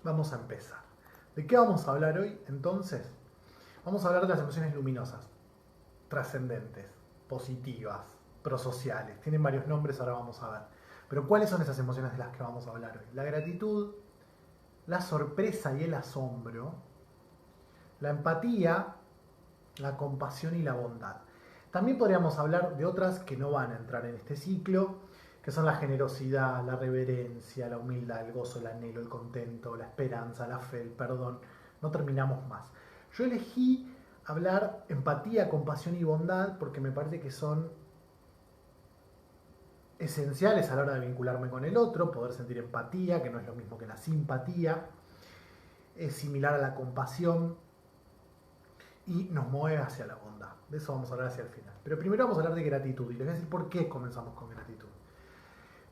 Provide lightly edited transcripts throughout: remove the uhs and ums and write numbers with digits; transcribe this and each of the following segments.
vamos a empezar. ¿De qué vamos a hablar hoy? Entonces, vamos a hablar de las emociones luminosas, trascendentes, positivas, prosociales. Tienen varios nombres, ahora vamos a ver. Pero ¿cuáles son esas emociones de las que vamos a hablar hoy? La gratitud, la sorpresa y el asombro, la empatía, la compasión y la bondad. También podríamos hablar de otras que no van a entrar en este ciclo, que son la generosidad, la reverencia, la humildad, el gozo, el anhelo, el contento, la esperanza, la fe, el perdón. No terminamos más. Yo elegí hablar empatía, compasión y bondad porque me parece que son esenciales a la hora de vincularme con el otro, poder sentir empatía, que no es lo mismo que la simpatía, es similar a la compasión y nos mueve hacia la bondad. De eso vamos a hablar hacia el final. Pero primero vamos a hablar de gratitud y les voy a decir por qué comenzamos con gratitud.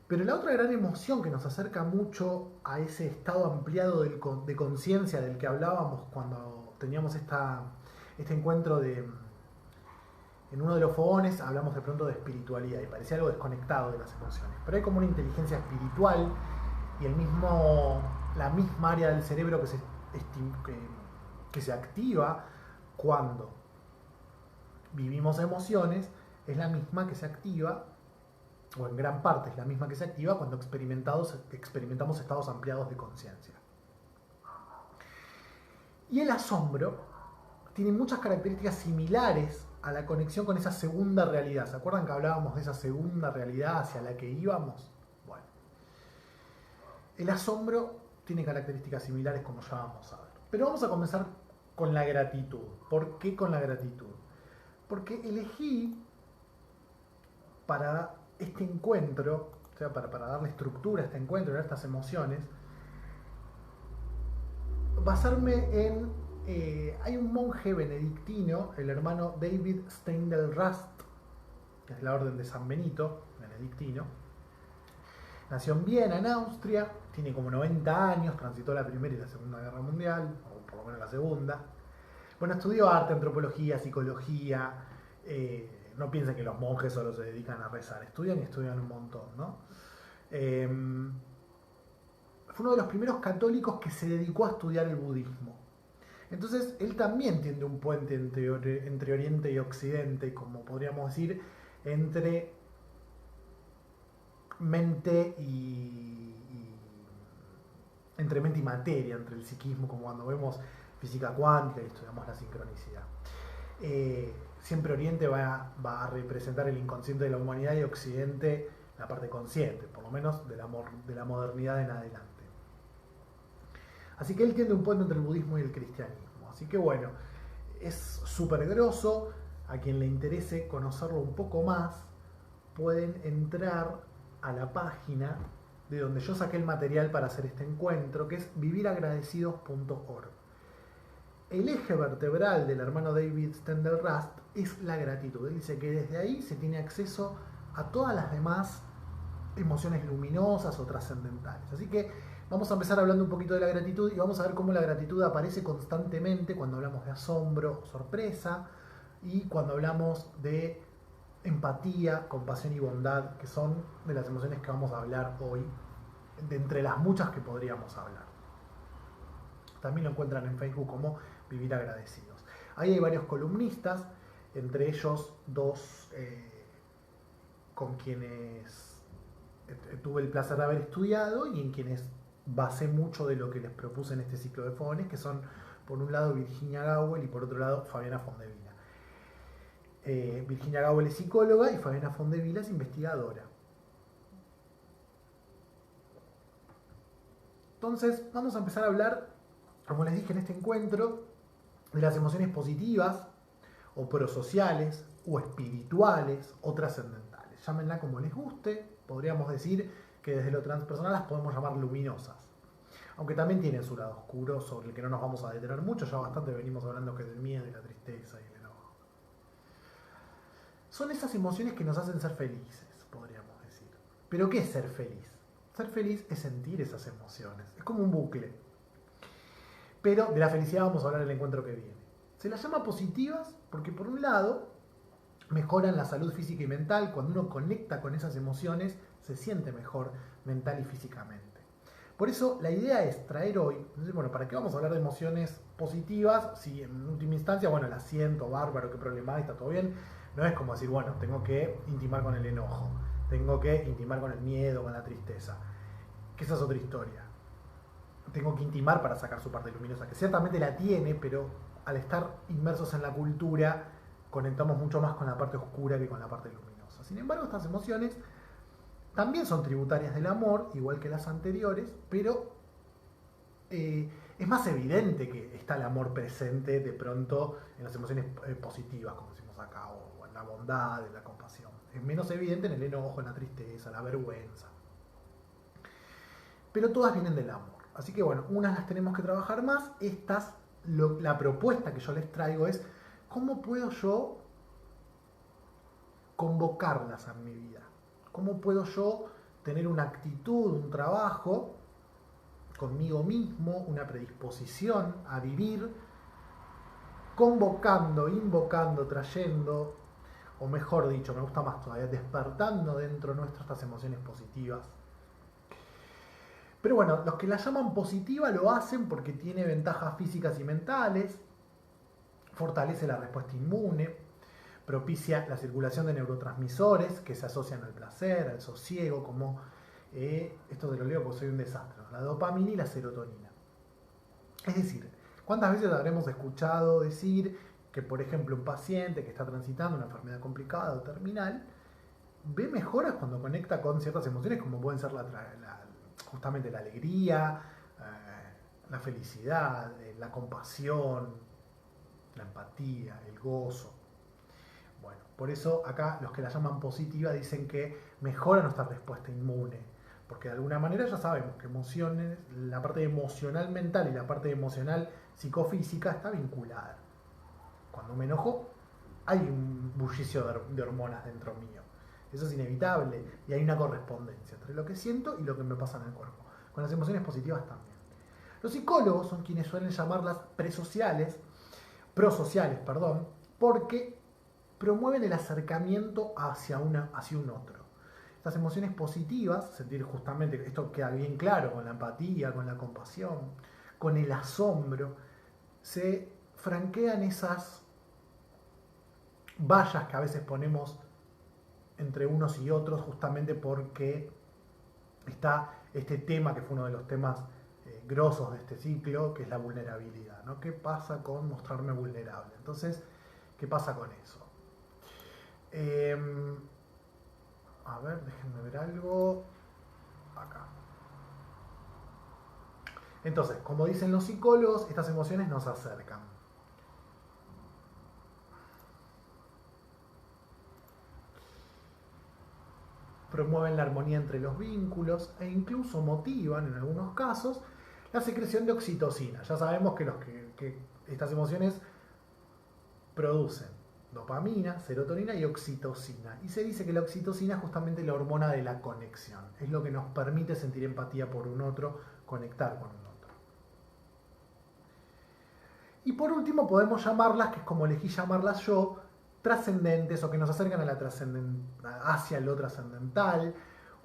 Pero la otra gran emoción que nos acerca mucho a ese estado ampliado de conciencia del que hablábamos cuando teníamos este encuentro en uno de los fogones, hablamos de pronto de espiritualidad y parecía algo desconectado de las emociones. Pero hay como una inteligencia espiritual y la misma área del cerebro que se activa cuando vivimos emociones es la misma que se activa, o en gran parte es la misma que se activa cuando experimentamos estados ampliados de conciencia. Y el asombro tiene muchas características similares a la conexión con esa segunda realidad. ¿Se acuerdan que hablábamos de esa segunda realidad hacia la que íbamos? Bueno, el asombro tiene características similares como ya vamos a ver. Pero vamos a comenzar con la gratitud. ¿Por qué con la gratitud? Porque elegí para este encuentro, o sea, para darle estructura a este encuentro, a estas emociones, basarme en... hay un monje benedictino, el hermano David Steindl-Rast, que es de la orden de San Benito, benedictino. Nació en Viena, en Austria, tiene como 90 años, transitó la Primera y la Segunda Guerra Mundial, o por lo menos la Segunda. Bueno, estudió arte, antropología, psicología. No piensen que los monjes solo se dedican a rezar, estudian y estudian un montón, ¿no? Fue uno de los primeros católicos que se dedicó a estudiar el budismo. Entonces, él también tiende un puente entre Oriente y Occidente, como podríamos decir, entre mente entre mente y materia, entre el psiquismo, como cuando vemos física cuántica y estudiamos la sincronicidad. Siempre Oriente va a representar el inconsciente de la humanidad y Occidente la parte consciente, por lo menos de la modernidad en adelante. Así que él tiende un puente entre el budismo y el cristianismo. Así que bueno, es súper grosso. A quien le interese conocerlo un poco más, pueden entrar a la página de donde yo saqué el material para hacer este encuentro, que es viviragradecidos.org. El eje vertebral del hermano David Steindl-Rast es la gratitud. Él dice que desde ahí se tiene acceso a todas las demás emociones luminosas o trascendentales. Así que vamos a empezar hablando un poquito de la gratitud y vamos a ver cómo la gratitud aparece constantemente cuando hablamos de asombro, sorpresa y cuando hablamos de empatía, compasión y bondad, que son de las emociones que vamos a hablar hoy, de entre las muchas que podríamos hablar. También lo encuentran en Facebook como Vivir Agradecidos. Ahí hay varios columnistas, entre ellos dos con quienes tuve el placer de haber estudiado y en quienes basé mucho de lo que les propuse en este ciclo de fogones, que son por un lado Virginia Gowell y por otro lado Fabiana Fondevila. Virginia Gowell es psicóloga y Fabiana Fondevila es investigadora. Entonces vamos a empezar a hablar, como les dije en este encuentro, de las emociones positivas o prosociales o espirituales o trascendentales. Llámenla como les guste, podríamos decir que desde lo transpersonal las podemos llamar luminosas. Aunque también tienen su lado oscuro sobre el que no nos vamos a detener mucho, ya bastante venimos hablando que del miedo y la tristeza y el enojo. Son esas emociones que nos hacen ser felices, podríamos decir. ¿Pero qué es ser feliz? Ser feliz es sentir esas emociones, es como un bucle. Pero de la felicidad vamos a hablar en el encuentro que viene. Se las llama positivas porque por un lado mejoran la salud física y mental. Cuando uno conecta con esas emociones se siente mejor mental y físicamente. Por eso la idea es traer hoy, entonces, bueno, ¿para qué vamos a hablar de emociones positivas? Si en última instancia, bueno, la siento, bárbaro, qué problema hay, está todo bien. No es como decir, bueno, tengo que intimar con el enojo, tengo que intimar con el miedo, con la tristeza. Que esa es otra historia. Tengo que intimar para sacar su parte luminosa, que ciertamente la tiene, pero al estar inmersos en la cultura, conectamos mucho más con la parte oscura que con la parte luminosa. Sin embargo, estas emociones también son tributarias del amor, igual que las anteriores, pero es más evidente que está el amor presente de pronto en las emociones positivas, como decimos acá, o en la bondad, en la compasión. Es menos evidente en el enojo, en la tristeza, la vergüenza. Pero todas vienen del amor. Así que bueno, unas las tenemos que trabajar más. Estas, la propuesta que yo les traigo es cómo puedo yo convocarlas a mi vida. ¿Cómo puedo yo tener una actitud, un trabajo conmigo mismo, una predisposición a vivir, convocando, invocando, trayendo, o mejor dicho, me gusta más todavía, despertando dentro nuestro estas emociones positivas? Pero bueno, los que la llaman positiva lo hacen porque tiene ventajas físicas y mentales, fortalece la respuesta inmune, propicia la circulación de neurotransmisores que se asocian al placer, al sosiego, como esto te lo leo porque soy un desastre, la dopamina y la serotonina. Es decir, ¿cuántas veces habremos escuchado decir que, por ejemplo, un paciente que está transitando una enfermedad complicada o terminal ve mejoras cuando conecta con ciertas emociones como pueden ser justamente la alegría, la felicidad, la compasión, la empatía, el gozo? Bueno, por eso acá los que la llaman positiva dicen que mejora nuestra respuesta inmune, porque de alguna manera ya sabemos que emociones, la parte emocional mental y la parte emocional psicofísica está vinculada. Cuando me enojo, hay un bullicio de hormonas dentro mío. Eso es inevitable y hay una correspondencia entre lo que siento y lo que me pasa en el cuerpo. Con las emociones positivas también. Los psicólogos son quienes suelen llamarlas prosociales, perdón, porque promueven el acercamiento hacia un otro. Estas emociones positivas, sentir justamente, esto queda bien claro con la empatía, con la compasión, con el asombro, se franquean esas vallas que a veces ponemos entre unos y otros justamente porque está este tema que fue uno de los temas grosos de este ciclo, que es la vulnerabilidad, ¿no? ¿Qué pasa con mostrarme vulnerable? Entonces, ¿qué pasa con eso? A ver, déjenme ver algo. Acá. Entonces, como dicen los psicólogos, estas emociones nos acercan. Promueven la armonía entre los vínculos e incluso motivan, en algunos casos, la secreción de oxitocina. Ya sabemos que estas emociones producen dopamina, serotonina y oxitocina. Y se dice que la oxitocina es justamente la hormona de la conexión. Es lo que nos permite sentir empatía por un otro, conectar con un otro. Y por último podemos llamarlas, que es como elegí llamarlas yo, trascendentes o que nos acercan hacia lo trascendental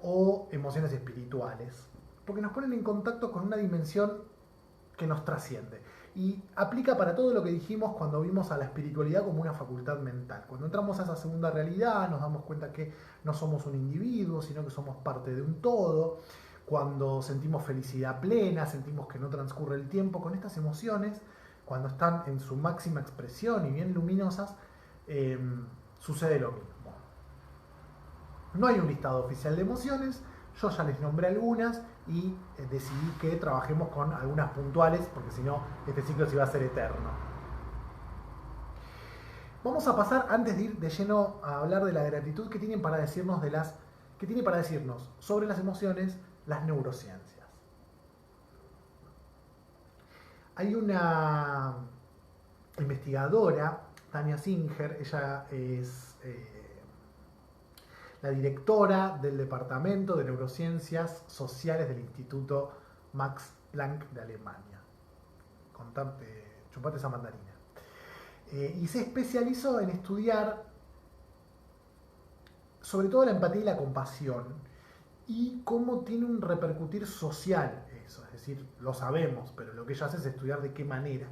o emociones espirituales. Porque nos ponen en contacto con una dimensión que nos trasciende. Y aplica para todo lo que dijimos cuando vimos a la espiritualidad como una facultad mental. Cuando entramos a esa segunda realidad nos damos cuenta que no somos un individuo, sino que somos parte de un todo. Cuando sentimos felicidad plena, sentimos que no transcurre el tiempo, con estas emociones, cuando están en su máxima expresión y bien luminosas, sucede lo mismo. No hay un listado oficial de emociones, yo ya les nombré algunas y decidí que trabajemos con algunas puntuales porque si no este ciclo se iba a hacer eterno. Vamos a pasar, antes de ir de lleno a hablar de la gratitud, que tienen para decirnos sobre las emociones las neurociencias. Hay una investigadora, Tania Singer, ella es la directora del Departamento de Neurociencias Sociales del Instituto Max Planck de Alemania. Chupate esa mandarina. Y se especializó en estudiar sobre todo la empatía y la compasión. y cómo tiene un repercutir social eso. Es decir, lo sabemos, pero lo que ella hace es estudiar de qué manera.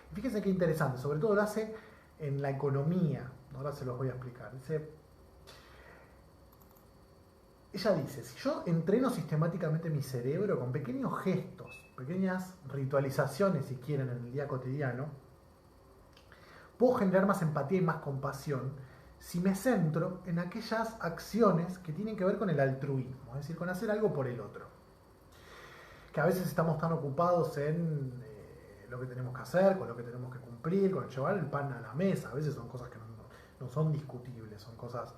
Y fíjense qué interesante, sobre todo lo hace en la economía. Ahora se los voy a explicar. Ella dice, si yo entreno sistemáticamente mi cerebro con pequeños gestos, pequeñas ritualizaciones, si quieren, en el día cotidiano, puedo generar más empatía y más compasión si me centro en aquellas acciones que tienen que ver con el altruismo, es decir, con hacer algo por el otro. Que a veces estamos tan ocupados en lo que tenemos que hacer, con lo que tenemos que cumplir, con llevar el pan a la mesa. A veces son cosas que no son discutibles, son cosas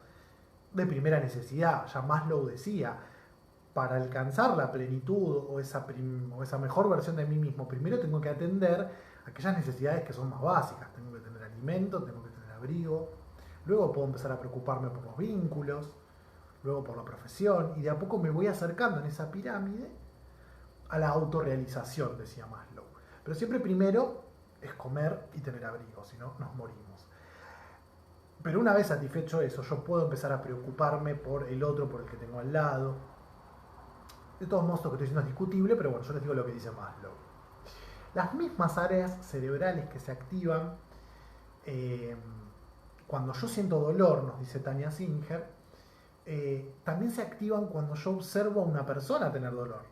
de primera necesidad. Ya Maslow decía, para alcanzar la plenitud o esa mejor versión de mí mismo, primero tengo que atender aquellas necesidades que son más básicas. Tengo que tener alimento, tengo que tener abrigo, luego puedo empezar a preocuparme por los vínculos, luego por la profesión, y de a poco me voy acercando en esa pirámide a la autorrealización, decía Maslow. Pero siempre primero es comer y tener abrigo, si no nos morimos. Pero una vez satisfecho eso, yo puedo empezar a preocuparme por el otro, por el que tengo al lado. De todos modos, lo que estoy diciendo es discutible, pero bueno, yo les digo lo que dice Maslow. Las mismas áreas cerebrales que se activan cuando yo siento dolor, nos dice Tania Singer, también se activan cuando yo observo a una persona tener dolor.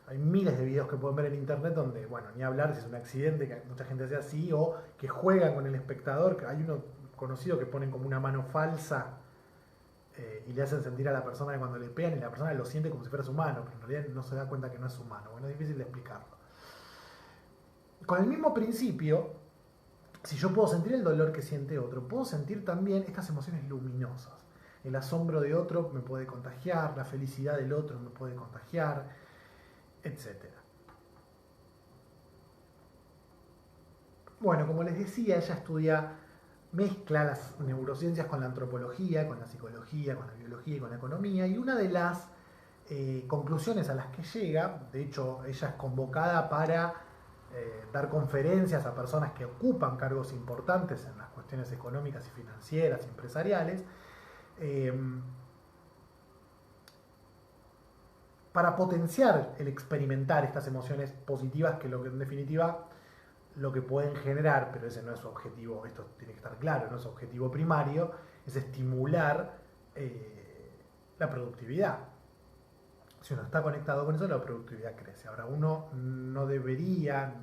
Hay miles de videos que pueden ver en internet donde, bueno, ni hablar si es un accidente, que mucha gente hace así, o que juegan con el espectador, que hay uno conocido que ponen como una mano falsa y le hacen sentir a la persona que cuando le pegan y la persona lo siente como si fuera su mano, pero en realidad no se da cuenta que no es su mano. Bueno, es difícil de explicarlo. Con el mismo principio, si yo puedo sentir el dolor que siente otro, puedo sentir también estas emociones luminosas. El asombro de otro me puede contagiar, la felicidad del otro me puede contagiar, etc. Bueno, como les decía, ella mezcla las neurociencias con la antropología, con la psicología, con la biología y con la economía, y una de las conclusiones a las que llega, de hecho ella es convocada para dar conferencias a personas que ocupan cargos importantes en las cuestiones económicas y financieras y empresariales, para potenciar el experimentar estas emociones positivas que en definitiva lo que pueden generar, pero ese no es su objetivo, esto tiene que estar claro, no es su objetivo primario, es estimular la productividad. Si uno está conectado con eso, la productividad crece. Ahora, uno no debería,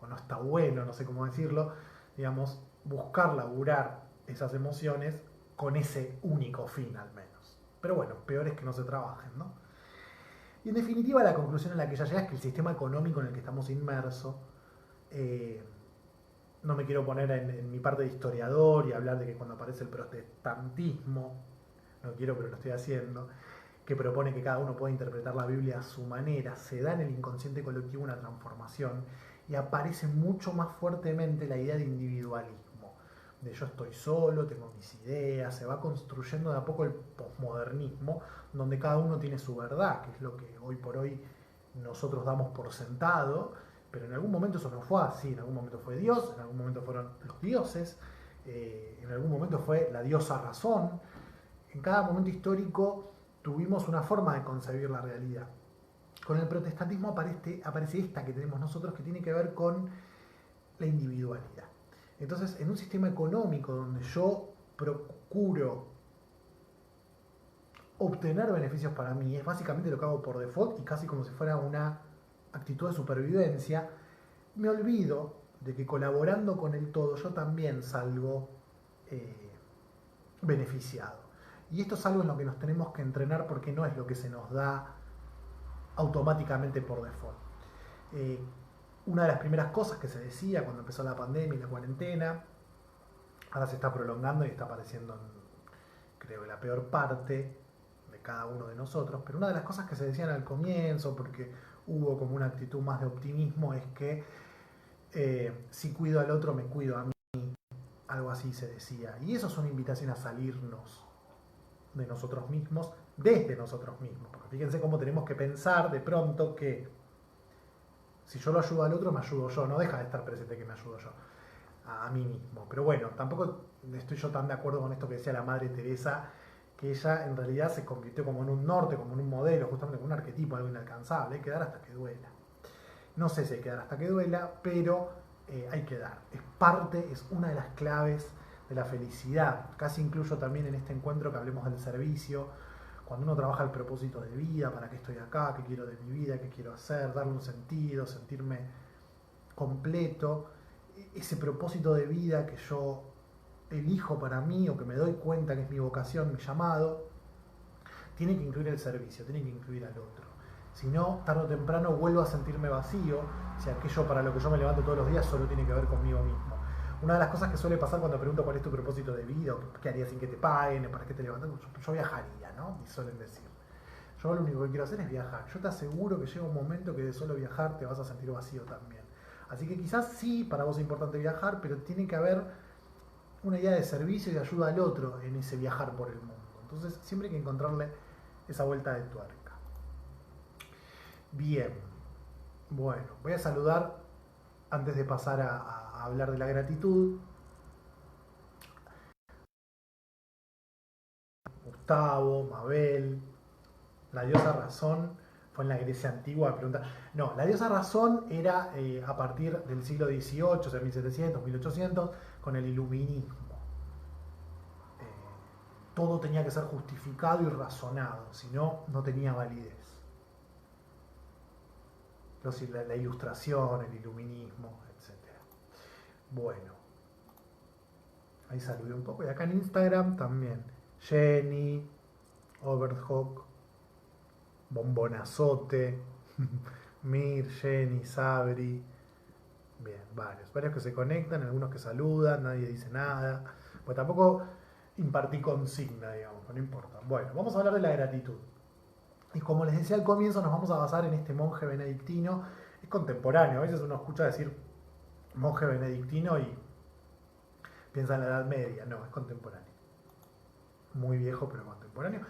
o no está bueno, no sé cómo decirlo, digamos, buscar laburar esas emociones con ese único fin al menos. Pero bueno, peor es que no se trabajen, ¿no? Y en definitiva, la conclusión a la que ella llega es que el sistema económico en el que estamos inmersos, no me quiero poner en mi parte de historiador y hablar de que cuando aparece el protestantismo, no quiero pero lo estoy haciendo, que propone que cada uno pueda interpretar la Biblia a su manera, se da en el inconsciente colectivo una transformación y aparece mucho más fuertemente la idea de individualismo, de yo estoy solo, tengo mis ideas, se va construyendo de a poco el posmodernismo, donde cada uno tiene su verdad, que es lo que hoy por hoy nosotros damos por sentado, pero en algún momento eso no fue así, en algún momento fue Dios, en algún momento fueron los dioses, en algún momento fue la diosa razón. En cada momento histórico tuvimos una forma de concebir la realidad. Con el protestantismo aparece esta que tenemos nosotros, que tiene que ver con la individualidad. Entonces, en un sistema económico donde yo procuro obtener beneficios para mí, es básicamente lo que hago por default y casi como si fuera una actitud de supervivencia, me olvido de que colaborando con el todo yo también salgo beneficiado. Y esto es algo en lo que nos tenemos que entrenar porque no es lo que se nos da automáticamente por default. Una de las primeras cosas que se decía cuando empezó la pandemia y la cuarentena, ahora se está prolongando y está apareciendo creo, la peor parte de cada uno de nosotros, pero una de las cosas que se decían al comienzo, porque hubo como una actitud más de optimismo, es que si cuido al otro, me cuido a mí, algo así se decía. Y eso es una invitación a salirnos de nosotros mismos, desde nosotros mismos. Porque fíjense cómo tenemos que pensar de pronto que si yo lo ayudo al otro, me ayudo yo. No deja de estar presente que me ayudo yo a mí mismo. Pero bueno, tampoco estoy yo tan de acuerdo con esto que decía la Madre Teresa, que ella en realidad se convirtió como en un norte, como en un modelo, justamente como un arquetipo, algo inalcanzable. Hay que dar hasta que duela. No sé si hay que dar hasta que duela, pero hay que dar. Es parte, es una de las claves de la felicidad. Casi incluyo también en este encuentro que hablemos del servicio, cuando uno trabaja el propósito de vida, para qué estoy acá, qué quiero de mi vida, qué quiero hacer, darle un sentido, sentirme completo. Ese propósito de vida que yo elijo para mí o que me doy cuenta que es mi vocación, mi llamado, tiene que incluir el servicio, tiene que incluir al otro. Si no, tarde o temprano vuelvo a sentirme vacío, si aquello para lo que yo me levanto todos los días solo tiene que ver conmigo mismo. Una de las cosas que suele pasar cuando pregunto cuál es tu propósito de vida, o qué harías sin que te paguen, para qué te levantas, yo viajaría, ¿no? Y suelen decir. Yo lo único que quiero hacer es viajar. Yo te aseguro que llega un momento que de solo viajar te vas a sentir vacío también. Así que quizás sí, para vos es importante viajar, pero tiene que haber una idea de servicio y de ayuda al otro en ese viajar por el mundo. Entonces siempre hay que encontrarle esa vuelta de tuerca. Bien, bueno, voy a saludar antes de pasar a hablar de la gratitud. Gustavo, Mabel, la diosa razón fue en la Grecia antigua. Pregunta. No, la diosa razón era a partir del siglo XVIII, o sea, 1700, 1800, con el iluminismo. Todo tenía que ser justificado y razonado, si no, no tenía validez. La ilustración, el iluminismo, etc. Bueno, ahí saludé un poco. Y acá en Instagram también. Jenny, Overhawk, Bombonazote, Mir, Jenny, Sabri. Bien, varios que se conectan, algunos que saludan, nadie dice nada. Pues tampoco impartí consigna, digamos, no importa. Bueno, vamos a hablar de la gratitud. Y como les decía al comienzo, nos vamos a basar en este monje benedictino. Es contemporáneo, a veces uno escucha decir monje benedictino y piensa en la Edad Media. No, es contemporáneo. Muy viejo, pero contemporáneo.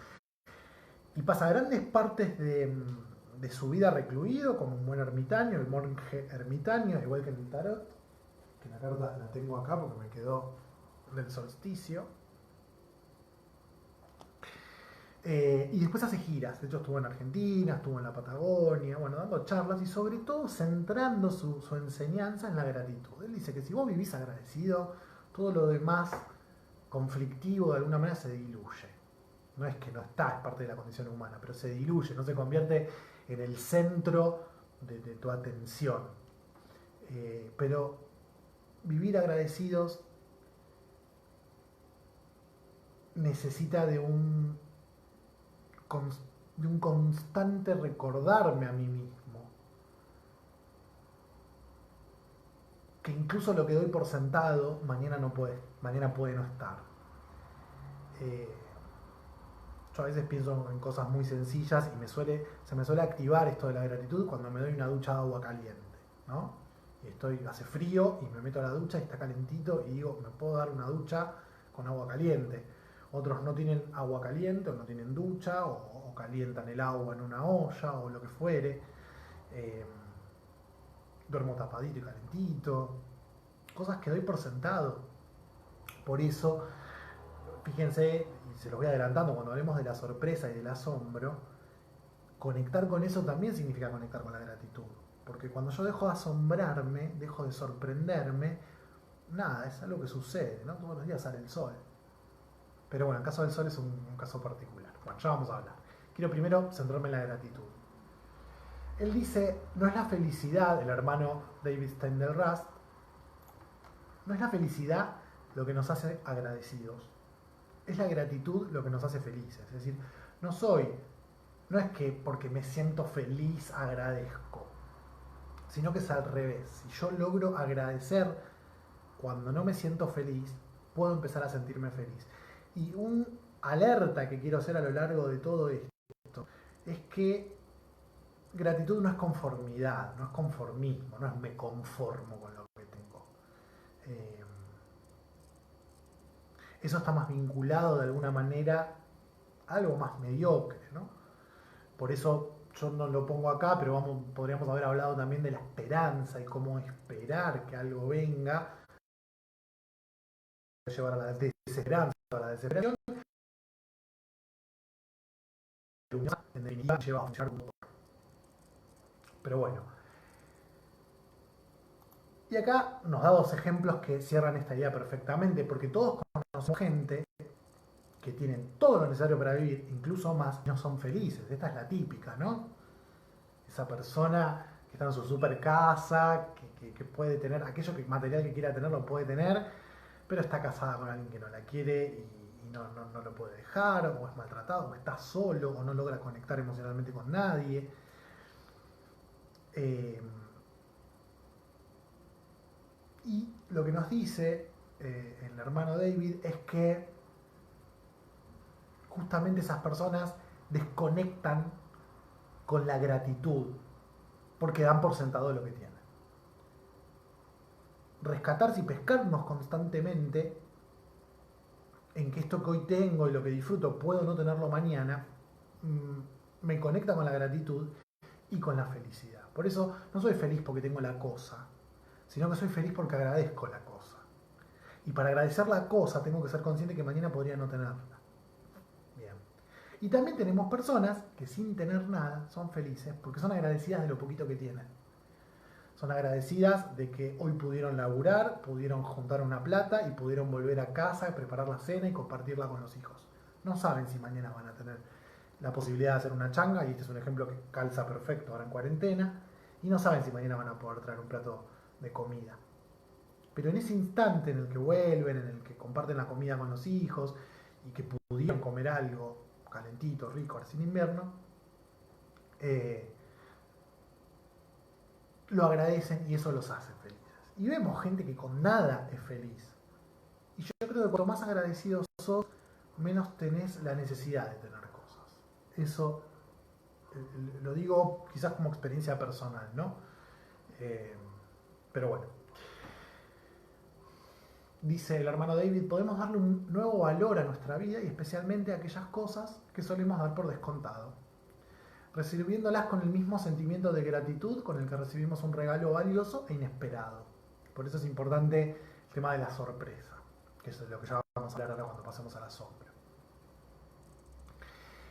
Y pasa grandes partes de su vida recluido como un buen ermitaño, el monje ermitaño, igual que en el tarot, que la carta la tengo acá porque me quedó del solsticio. Y después hace giras, de hecho estuvo en Argentina, estuvo en la Patagonia, bueno, dando charlas y sobre todo centrando su enseñanza en la gratitud. Él dice que si vos vivís agradecido, todo lo demás conflictivo de alguna manera se diluye. No es que no está, es parte de la condición humana, pero se diluye, no se convierte en el centro de tu atención. Pero vivir agradecidos necesita de un constante recordarme a mí mismo que incluso lo que doy por sentado mañana puede no estar. Eh, yo a veces pienso en cosas muy sencillas y se me suele activar esto de la gratitud cuando me doy una ducha de agua caliente, ¿no? Y hace frío y me meto a la ducha y está calentito y digo, me puedo dar una ducha con agua caliente. Otros no tienen agua caliente o no tienen ducha o calientan el agua en una olla o lo que fuere. Eh, Duermo tapadito y calentito. Cosas que doy por sentado. Por eso, fíjense, y se los voy adelantando, cuando hablemos de la sorpresa y del asombro, conectar con eso también significa conectar con la gratitud. Porque cuando yo dejo de asombrarme, dejo de sorprenderme, nada, es algo que sucede, ¿no? Todos los días sale el sol. Pero bueno, el caso del sol es un caso particular. Bueno, ya vamos a hablar. Quiero primero centrarme en la gratitud. Él dice, no es la felicidad, el hermano David Steindl-Rast, no es la felicidad lo que nos hace agradecidos, es la gratitud lo que nos hace felices. Es decir, no es que porque me siento feliz agradezco, sino que es al revés. Si yo logro agradecer cuando no me siento feliz, puedo empezar a sentirme feliz. Y un alerta que quiero hacer a lo largo de todo esto es que gratitud no es conformidad, no es conformismo, no es me conformo con lo que tengo. Eh, Eso está más vinculado de alguna manera a algo más mediocre, ¿no? Por eso yo no lo pongo acá, pero podríamos haber hablado también de la esperanza y cómo esperar que algo venga, llevar a la desesperanza, a la desesperación, en definitiva lleva a funcionar un motor. Pero bueno. Y acá nos da dos ejemplos que cierran esta idea perfectamente, porque todos conocemos gente que tienen todo lo necesario para vivir, incluso más, y no son felices. Esta es la típica, ¿no? Esa persona que está en su super casa, que puede tener aquello material que quiera tener, lo puede tener, pero está casada con alguien que no la quiere y no lo puede dejar, o es maltratado, o está solo, o no logra conectar emocionalmente con nadie. Y lo que nos dice el hermano David es que justamente esas personas desconectan con la gratitud porque dan por sentado lo que tienen. Rescatarse y pescarnos constantemente en que esto que hoy tengo y lo que disfruto puedo no tenerlo mañana, me conecta con la gratitud y con la felicidad. Por eso no soy feliz porque tengo la cosa, sino que soy feliz porque agradezco la cosa. Y para agradecer la cosa tengo que ser consciente que mañana podría no tenerla. Bien. Y también tenemos personas que sin tener nada son felices porque son agradecidas de lo poquito que tienen. Son agradecidas de que hoy pudieron laburar, pudieron juntar una plata y pudieron volver a casa, preparar la cena y compartirla con los hijos. No saben si mañana van a tener la posibilidad de hacer una changa, y este es un ejemplo que calza perfecto ahora en cuarentena, y no saben si mañana van a poder traer un plato de comida. Pero en ese instante en el que vuelven, en el que comparten la comida con los hijos y que pudieron comer algo calentito, rico, ahora sin invierno, lo agradecen y eso los hace felices. Y vemos gente que con nada es feliz. Y yo creo que cuanto más agradecidos sos, menos tenés la necesidad de tener cosas. Eso lo digo quizás como experiencia personal, ¿no? Pero bueno. Dice el hermano David, podemos darle un nuevo valor a nuestra vida y especialmente a aquellas cosas que solemos dar por descontado, recibiéndolas con el mismo sentimiento de gratitud con el que recibimos un regalo valioso e inesperado. Por eso es importante el tema de la sorpresa, que es lo que ya vamos a hablar ahora cuando pasemos al asombro.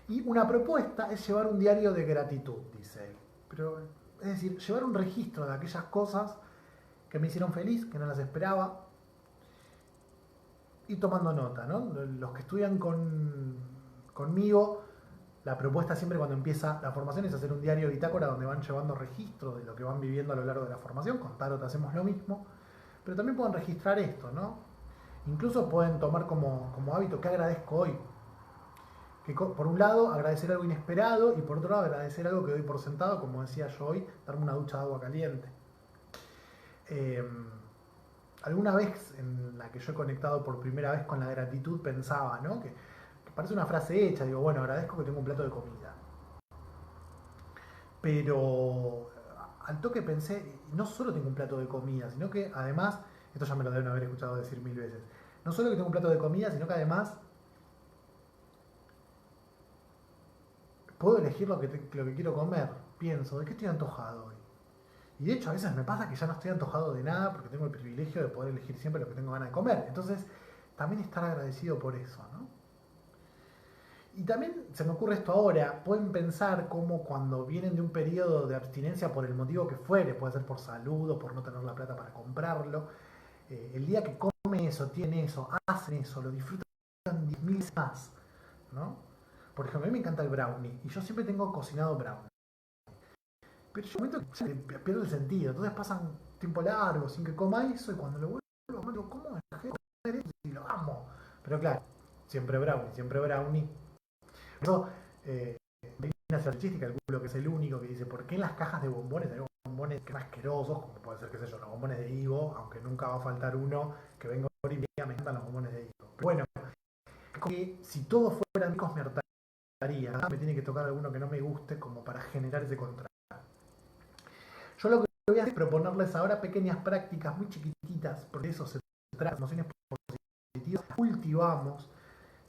Y una propuesta es llevar un diario de gratitud, dice él. Pero, es decir, llevar un registro de aquellas cosas que me hicieron feliz, que no las esperaba, y tomando nota, ¿no? Los que estudian conmigo, la propuesta siempre cuando empieza la formación es hacer un diario bitácora donde van llevando registro de lo que van viviendo a lo largo de la formación. Con Tarot hacemos lo mismo, pero también pueden registrar esto, ¿no? Incluso pueden tomar como hábito: ¿qué agradezco hoy? Que por un lado agradecer algo inesperado y por otro lado agradecer algo que doy por sentado, como decía yo hoy, darme una ducha de agua caliente. Alguna vez en la que yo he conectado por primera vez con la gratitud pensaba, ¿no? Que parece una frase hecha, digo, bueno, agradezco que tengo un plato de comida. Pero al toque pensé, no solo tengo un plato de comida, sino que además, esto ya me lo deben haber escuchado decir 1000 veces, no solo que tengo un plato de comida, sino que además puedo elegir lo que quiero comer. Pienso, ¿de qué estoy antojado hoy? Y de hecho a veces me pasa que ya no estoy antojado de nada porque tengo el privilegio de poder elegir siempre lo que tengo ganas de comer. Entonces, también estar agradecido por eso, ¿no? Y también se me ocurre esto ahora, pueden pensar cómo cuando vienen de un periodo de abstinencia por el motivo que fuere, puede ser por salud o por no tener la plata para comprarlo, el día que come eso, tiene eso, hacen eso, lo disfrutan 10.000 más, ¿no? Por ejemplo, a mí me encanta el brownie y yo siempre tengo cocinado brownie. Pero llega un momento que ya pierde el sentido, entonces pasan tiempo largo sin que coma eso y cuando lo vuelvo a comer, digo, ¿cómo dejé de comer eso? Y lo amo. Pero claro, siempre brownie, siempre brownie. Por eso, viene hacia el chiste y calculo que es el único que dice, ¿por qué en las cajas de bombones hay bombones que más asquerosos, como puede ser, qué sé yo, los bombones de higo, aunque nunca va a faltar uno que venga y me diga, me encantan los bombones de higo? Pero bueno, es como que si todos fueran ricos me hartaría, me tiene que tocar alguno que no me guste como para generar ese contraste. Yo lo que voy a hacer es proponerles ahora pequeñas prácticas muy chiquititas, porque de eso se trata, emociones positivas, las cultivamos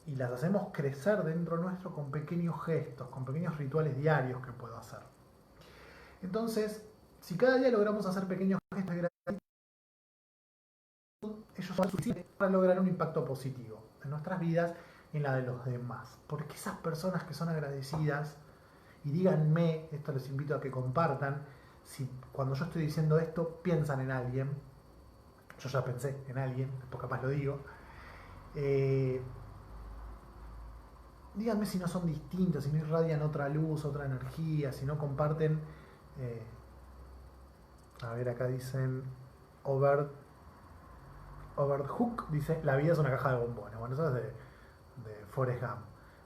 y las hacemos crecer dentro nuestro con pequeños gestos, con pequeños rituales diarios que puedo hacer. Entonces, si cada día logramos hacer pequeños gestos de gratitud, ellos son suficientes para lograr un impacto positivo en nuestras vidas en la de los demás. Porque esas personas que son agradecidas, y díganme, esto les invito a que compartan, si cuando yo estoy diciendo esto piensan en alguien, yo ya pensé en alguien, después capaz lo digo, díganme si no son distintos, si no irradian otra luz, otra energía, si no comparten. eh, a ver, acá dicen Overhook dice, la vida es una caja de bombones. Bueno, eso es de Forrest Gump.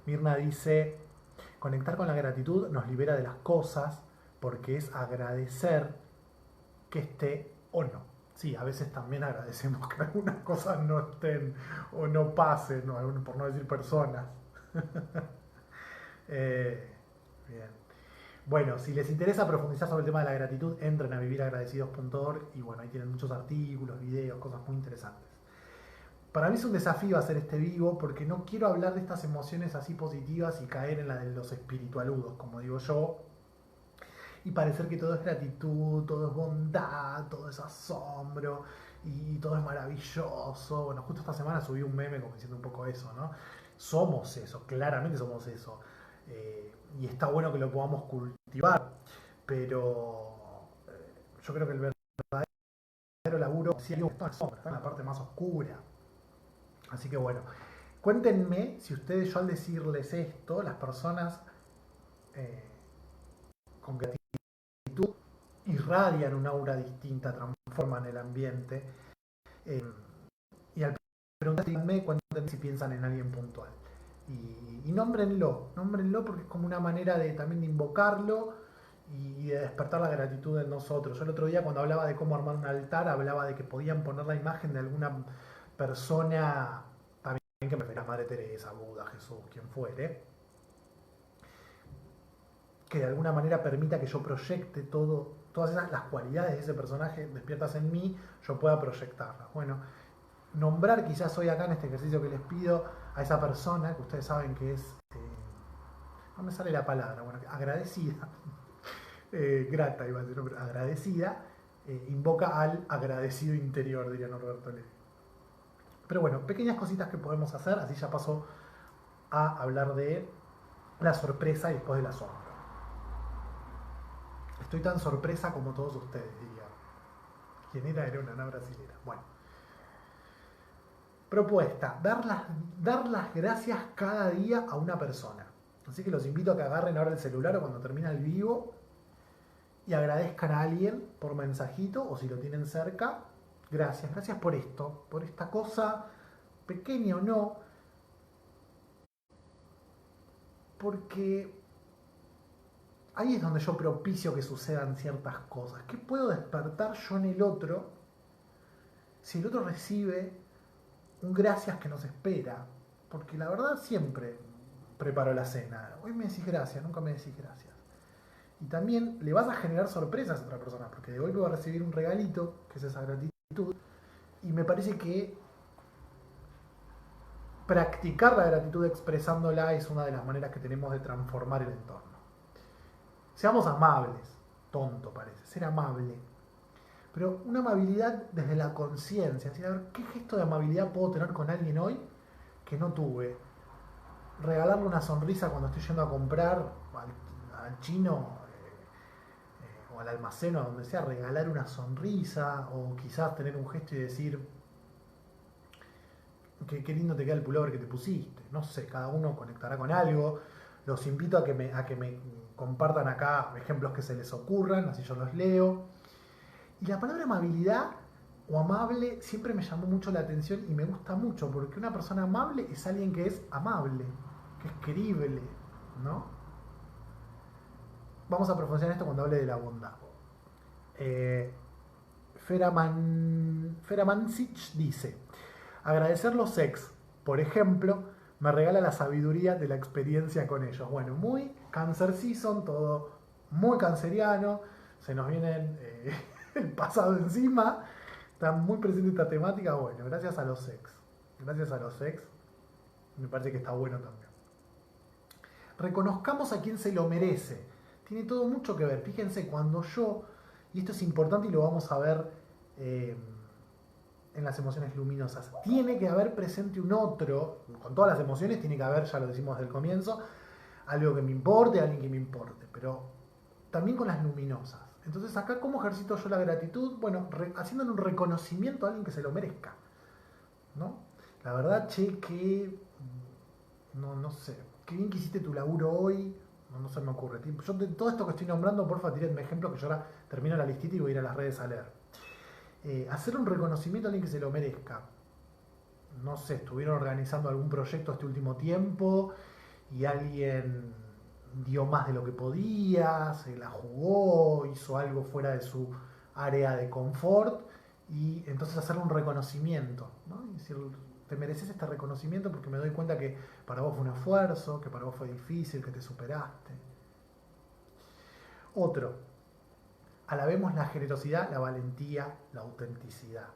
Mirna dice, conectar con la gratitud nos libera de las cosas porque es agradecer que esté o no. Sí, a veces también agradecemos que algunas cosas no estén o no pasen, ¿no? Por no decir personas. Bien. Bueno, si les interesa profundizar sobre el tema de la gratitud, entren a viviragradecidos.org y bueno, ahí tienen muchos artículos, videos, cosas muy interesantes. Para mí es un desafío hacer este vivo porque no quiero hablar de estas emociones así positivas y caer en la de los espiritualudos, como digo yo, y parecer que todo es gratitud, todo es bondad, todo es asombro y todo es maravilloso. Bueno, justo esta semana subí un meme como diciendo un poco eso, ¿no? Somos eso, claramente somos eso. Y está bueno que lo podamos cultivar, pero yo creo que el verdadero laburo sí, está en la parte más oscura. Así que bueno, cuéntenme si ustedes, yo al decirles esto, las personas eh, con gratitud irradian un aura distinta, transforman el ambiente. Eh, y al preguntarme, cuéntenme si piensan en alguien puntual. Y nómbrenlo porque es como una manera de también de invocarlo y de despertar la gratitud en nosotros. Yo el otro día cuando hablaba de cómo armar un altar, hablaba de que podían poner la imagen de alguna persona, también que me refiero a Madre Teresa, Buda, Jesús, quien fuere, que de alguna manera permita que yo proyecte todas las cualidades de ese personaje despiertas en mí, yo pueda proyectarlas. Bueno, nombrar quizás hoy acá en este ejercicio que les pido a esa persona que ustedes saben que es, no me sale la palabra, bueno, agradecida, grata iba a decir, pero agradecida, invoca al agradecido interior, diría Norberto Levi. Pero bueno, pequeñas cositas que podemos hacer, así ya paso a hablar de la sorpresa y después del asombro. Estoy tan sorpresa como todos ustedes, diría. ¿Quién era? Era una nana brasilera. Bueno. Propuesta, dar las gracias cada día a una persona. Así que los invito a que agarren ahora el celular o cuando termina el vivo y agradezcan a alguien por mensajito o si lo tienen cerca. Gracias, gracias por esto, por esta cosa, pequeña o no, porque ahí es donde yo propicio que sucedan ciertas cosas. ¿Qué puedo despertar yo en el otro si el otro recibe un gracias que nos espera? Porque la verdad siempre preparo la cena. Hoy me decís gracias, nunca me decís gracias. Y también le vas a generar sorpresas a otra persona, porque de golpe va a recibir un regalito, que es esa gratitud, y me parece que practicar la gratitud expresándola es una de las maneras que tenemos de transformar el entorno. Seamos amables, tonto parece, ser amable, pero una amabilidad desde la conciencia, decir, a ver, ¿qué gesto de amabilidad puedo tener con alguien hoy que no tuve? Regalarle una sonrisa cuando estoy yendo a comprar al chino o al almacén o a donde sea, regalar una sonrisa o quizás tener un gesto y decir qué lindo te queda el pullover que te pusiste. No sé, cada uno conectará con algo. Los invito a que me compartan acá ejemplos que se les ocurran, así yo los leo. Y la palabra amabilidad o amable siempre me llamó mucho la atención y me gusta mucho, porque una persona amable es alguien que es amable, que es querible, ¿no? Vamos a profundizar en esto cuando hable de la bondad. Feramancic dice, agradecer los ex, por ejemplo, me regala la sabiduría de la experiencia con ellos. Bueno, muy Cancer Season, todo muy canceriano, se nos viene el pasado encima, está muy presente esta temática. Bueno, gracias a los ex. Gracias a los ex, me parece que está bueno también. Reconozcamos a quien se lo merece. Tiene todo mucho que ver. Fíjense, cuando yo, y esto es importante y lo vamos a ver en las emociones luminosas. Tiene que haber presente un otro, con todas las emociones tiene que haber, ya lo decimos desde el comienzo, algo que me importe, alguien que me importe, pero también con las luminosas. Entonces acá, ¿cómo ejercito yo la gratitud? Bueno, haciéndole un reconocimiento a alguien que se lo merezca, ¿no? La verdad, che, que, no sé, qué bien que hiciste tu laburo hoy, no se me ocurre. Yo de todo esto que estoy nombrando, porfa, tírenme ejemplo que yo ahora termino la listita y voy a ir a las redes a leer. Hacer un reconocimiento a alguien que se lo merezca. No sé, estuvieron organizando algún proyecto este último tiempo y alguien dio más de lo que podía, se la jugó, hizo algo fuera de su área de confort y entonces hacerle un reconocimiento, ¿no? Y decir, te mereces este reconocimiento porque me doy cuenta que para vos fue un esfuerzo, que para vos fue difícil, que te superaste. Otro, alabemos la generosidad, la valentía, la autenticidad,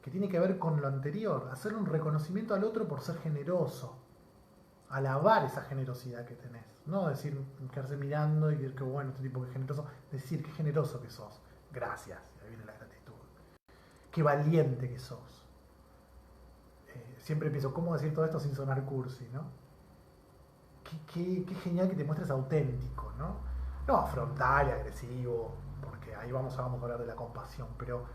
que tiene que ver con lo anterior, hacerle un reconocimiento al otro por ser generoso, alabar esa generosidad que tenés, no decir, quedarse mirando y decir que bueno, este tipo que es generoso, decir qué generoso que sos, gracias, ahí viene la gratitud, qué valiente que sos. Siempre pienso, ¿cómo decir todo esto sin sonar cursi, no? Qué genial que te muestres auténtico, ¿no? No frontal y agresivo, porque ahí vamos a hablar de la compasión, pero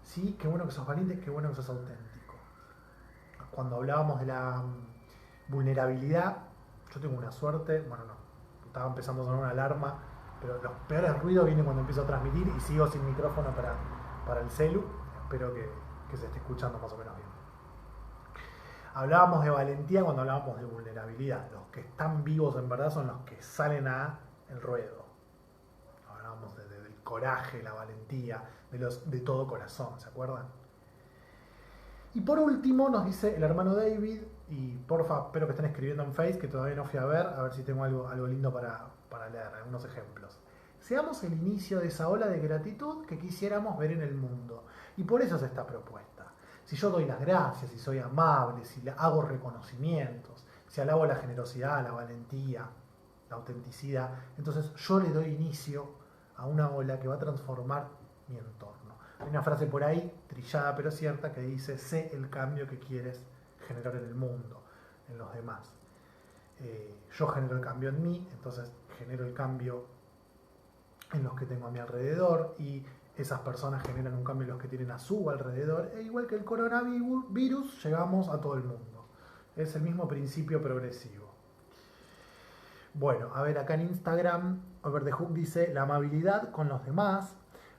sí, qué bueno que sos valiente, qué bueno que sos auténtico. Cuando hablábamos de la vulnerabilidad, yo tengo una suerte, bueno, no, estaba empezando a sonar una alarma, pero los peores ruidos vienen cuando empiezo a transmitir y sigo sin micrófono para el celu, espero que se esté escuchando más o menos bien. Hablábamos de valentía cuando hablábamos de vulnerabilidad. Los que están vivos en verdad son los que salen a el ruedo. Hablábamos del coraje, la valentía, de todo corazón, ¿se acuerdan? Y por último nos dice el hermano David, y porfa, espero que estén escribiendo en Face, que todavía no fui a ver si tengo algo lindo para leer, algunos ejemplos. Seamos el inicio de esa ola de gratitud que quisiéramos ver en el mundo. Y por eso es esta propuesta. Si yo doy las gracias, si soy amable, si hago reconocimientos, si alabo la generosidad, la valentía, la autenticidad, entonces yo le doy inicio a una ola que va a transformar mi entorno. Hay una frase por ahí, trillada pero cierta, que dice, sé el cambio que quieres generar en el mundo, en los demás. Yo genero el cambio en mí, entonces genero el cambio en los que tengo a mi alrededor y esas personas generan un cambio en los que tienen a su alrededor, e igual que el coronavirus, llegamos a todo el mundo. Es el mismo principio progresivo. Bueno, a ver, acá en Instagram, Over the Hook dice, la amabilidad con los demás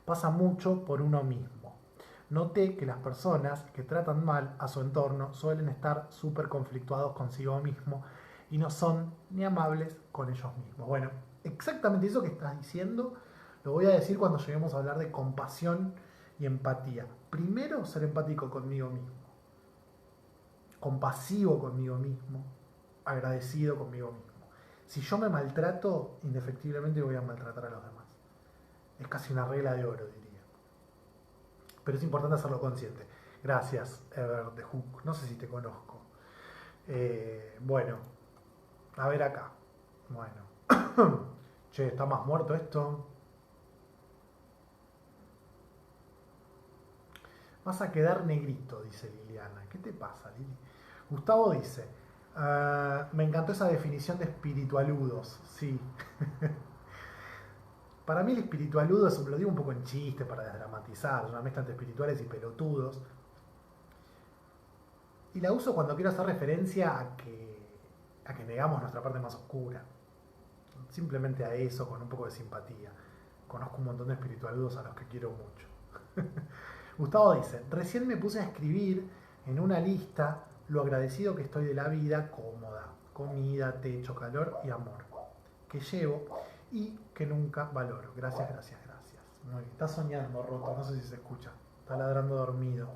pasa mucho por uno mismo. Noté que las personas que tratan mal a su entorno suelen estar súper conflictuados consigo mismo y no son ni amables con ellos mismos. Bueno, exactamente eso que estás diciendo lo voy a decir cuando lleguemos a hablar de compasión y empatía. Primero, ser empático conmigo mismo, compasivo conmigo mismo, agradecido conmigo mismo. Si yo me maltrato, indefectiblemente voy a maltratar a los demás. Es casi una regla de oro, diría. Pero es importante hacerlo consciente. Gracias, Ever the Hook. No sé si te conozco. Bueno, a ver acá. Bueno. Che, ¿está más muerto esto? Vas a quedar negrito, dice Liliana. ¿Qué te pasa, Lili? Gustavo dice, me encantó esa definición de espiritualudos. Sí. Para mí el espiritualudo, lo digo un poco en chiste para desdramatizar, es una mezcla entre espirituales y pelotudos. Y la uso cuando quiero hacer referencia a que negamos nuestra parte más oscura. Simplemente a eso, con un poco de simpatía. Conozco un montón de espiritualudos a los que quiero mucho. Gustavo dice, recién me puse a escribir en una lista lo agradecido que estoy de la vida cómoda, comida, techo, calor y amor, que llevo y que nunca valoro. Gracias, gracias, gracias. Muy bien. Está soñando, Roto, no sé si se escucha. Está ladrando dormido.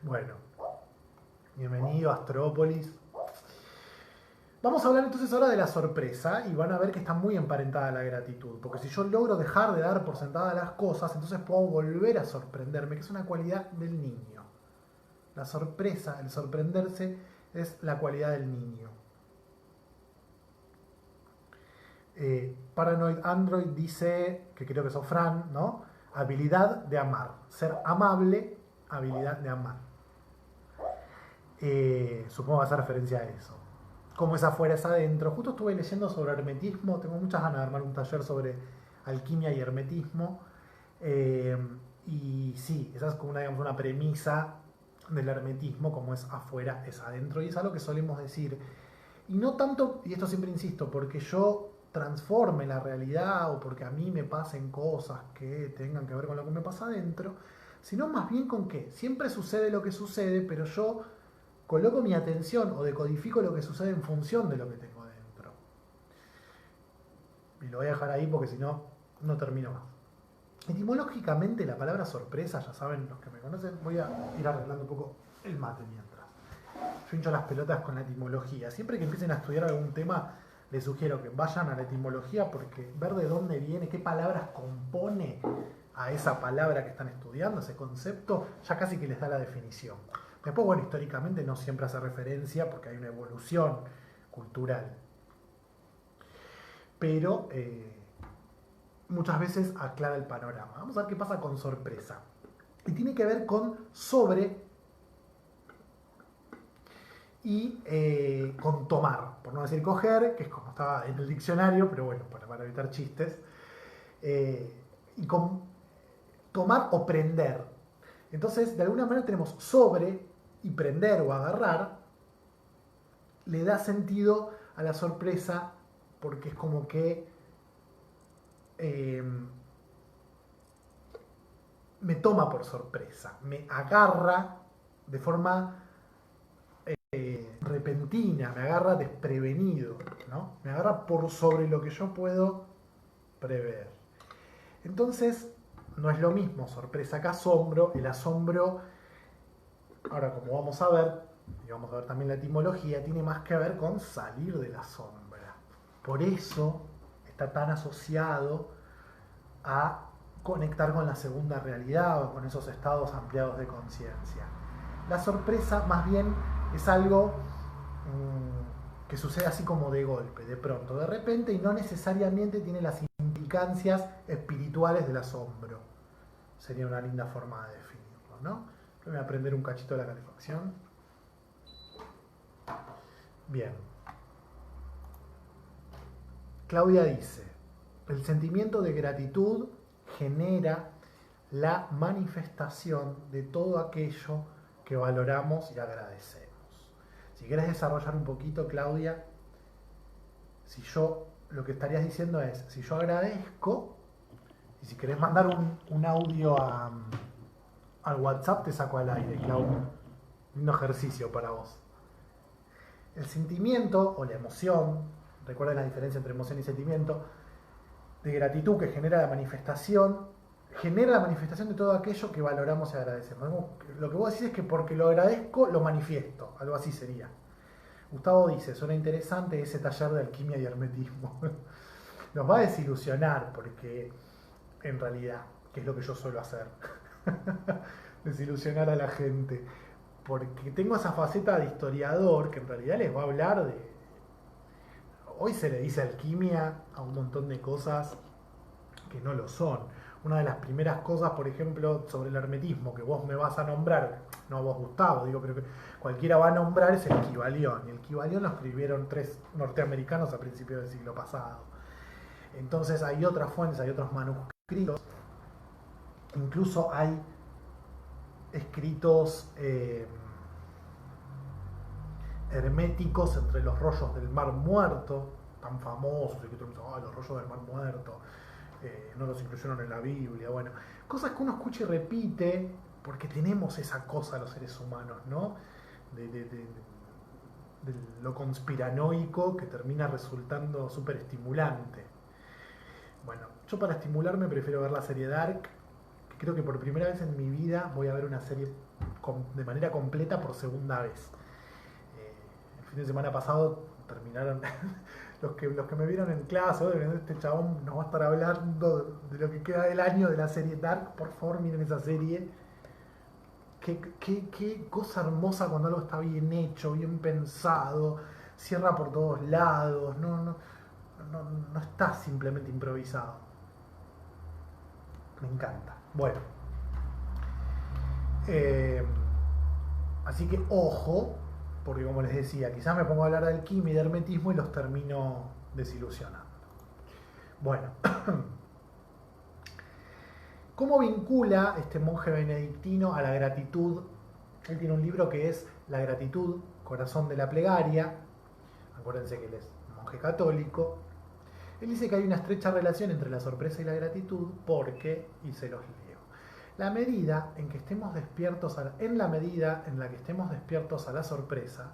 Bueno, bienvenido a Astrópolis. Vamos a hablar entonces ahora de la sorpresa y van a ver que está muy emparentada a la gratitud, porque si yo logro dejar de dar por sentadas las cosas, entonces puedo volver a sorprenderme, que es una cualidad del niño. La sorpresa, el sorprenderse, es la cualidad del niño. Paranoid Android dice, que creo que sos Fran, ¿no? habilidad de amar. Ser amable, habilidad de amar. Supongo que hace referencia a eso. Como es afuera es adentro. Justo estuve leyendo sobre hermetismo. Tengo muchas ganas de armar un taller sobre alquimia y hermetismo. Y sí, esa es como digamos, una premisa del hermetismo, como es afuera es adentro. Y es algo que solemos decir. Y no tanto, y esto siempre insisto, porque yo transforme la realidad o porque a mí me pasen cosas que tengan que ver con lo que me pasa adentro, sino más bien con que siempre sucede lo que sucede, pero yo coloco mi atención o decodifico lo que sucede en función de lo que tengo dentro. Y lo voy a dejar ahí porque si no, no termino más. Etimológicamente, la palabra sorpresa, ya saben los que me conocen, voy a ir arreglando un poco el mate mientras. Yo hincho las pelotas con la etimología. Siempre que empiecen a estudiar algún tema, les sugiero que vayan a la etimología porque ver de dónde viene, qué palabras compone a esa palabra que están estudiando, ese concepto, ya casi que les da la definición. Después, bueno, históricamente no siempre hace referencia porque hay una evolución cultural. Pero muchas veces aclara el panorama. Vamos a ver qué pasa con sorpresa. Y tiene que ver con sobre y con tomar, por no decir coger, que es como estaba en el diccionario, pero bueno, para evitar chistes. Y con tomar o prender. Entonces, de alguna manera tenemos sobre y prender o agarrar, le da sentido a la sorpresa porque es como que me toma por sorpresa, me agarra de forma repentina, me agarra desprevenido, ¿no? Me agarra por sobre lo que yo puedo prever. Entonces, no es lo mismo sorpresa que asombro. El asombro, ahora como vamos a ver, y vamos a ver también la etimología, tiene más que ver con salir de la sombra. Por eso está tan asociado a conectar con la segunda realidad o con esos estados ampliados de conciencia. La sorpresa más bien es algo que sucede así como de golpe, de pronto, de repente, y no necesariamente tiene las implicancias espirituales del asombro. Sería una linda forma de definirlo, ¿no? Voy a prender un cachito de la calefacción. Bien. Claudia dice, el sentimiento de gratitud genera la manifestación de todo aquello que valoramos y agradecemos. Si quieres desarrollar un poquito, Claudia, si yo, lo que estarías diciendo es, si yo agradezco, y si querés mandar un audio al WhatsApp, te saco al aire, Claudia. Un ejercicio para vos. El sentimiento o la emoción, recuerden la diferencia entre emoción y sentimiento, de gratitud que genera la manifestación de todo aquello que valoramos y agradecemos. Lo que vos decís es que porque lo agradezco, lo manifiesto. Algo así sería. Gustavo dice, suena interesante ese taller de alquimia y hermetismo. Nos va a desilusionar porque, en realidad, que es lo que yo suelo hacer, desilusionar a la gente. Porque tengo esa faceta de historiador que en realidad les va a hablar de... Hoy se le dice alquimia a un montón de cosas que no lo son. Una de las primeras cosas, por ejemplo, sobre el hermetismo, que vos me vas a nombrar, no vos Gustavo, digo, pero que cualquiera va a nombrar, es el Kybalión. Y el Kybalión lo escribieron 3 norteamericanos a principios del siglo pasado. Entonces hay otras fuentes, hay otros manuscritos, incluso hay escritos herméticos entre los rollos del Mar Muerto, tan famosos, y que todos dicen, los rollos del Mar Muerto, no los incluyeron en la Biblia, bueno, cosas que uno escucha y repite, porque tenemos esa cosa los seres humanos, ¿no? De lo conspiranoico que termina resultando súper estimulante. Bueno, yo para estimularme prefiero ver la serie Dark, que creo que por primera vez en mi vida voy a ver una serie de manera completa por segunda vez. El fin de semana pasado terminaron los que me vieron en clase, este chabón nos va a estar hablando de lo que queda del año de la serie Dark, por favor miren esa serie. Qué cosa hermosa cuando algo está bien hecho, bien pensado, cierra por todos lados, no está simplemente improvisado. Me encanta. Bueno, eh, así que ojo, porque como les decía, quizás me pongo a hablar de alquimia y de hermetismo y los termino desilusionando. Bueno, ¿cómo vincula este monje benedictino a la gratitud? Él tiene un libro que es La gratitud, corazón de la plegaria. Acuérdense que él es monje católico. Él dice que hay una estrecha relación entre la sorpresa y la gratitud porque, y se los leo, la medida en que estemos despiertos en la medida en la que estemos despiertos a la sorpresa,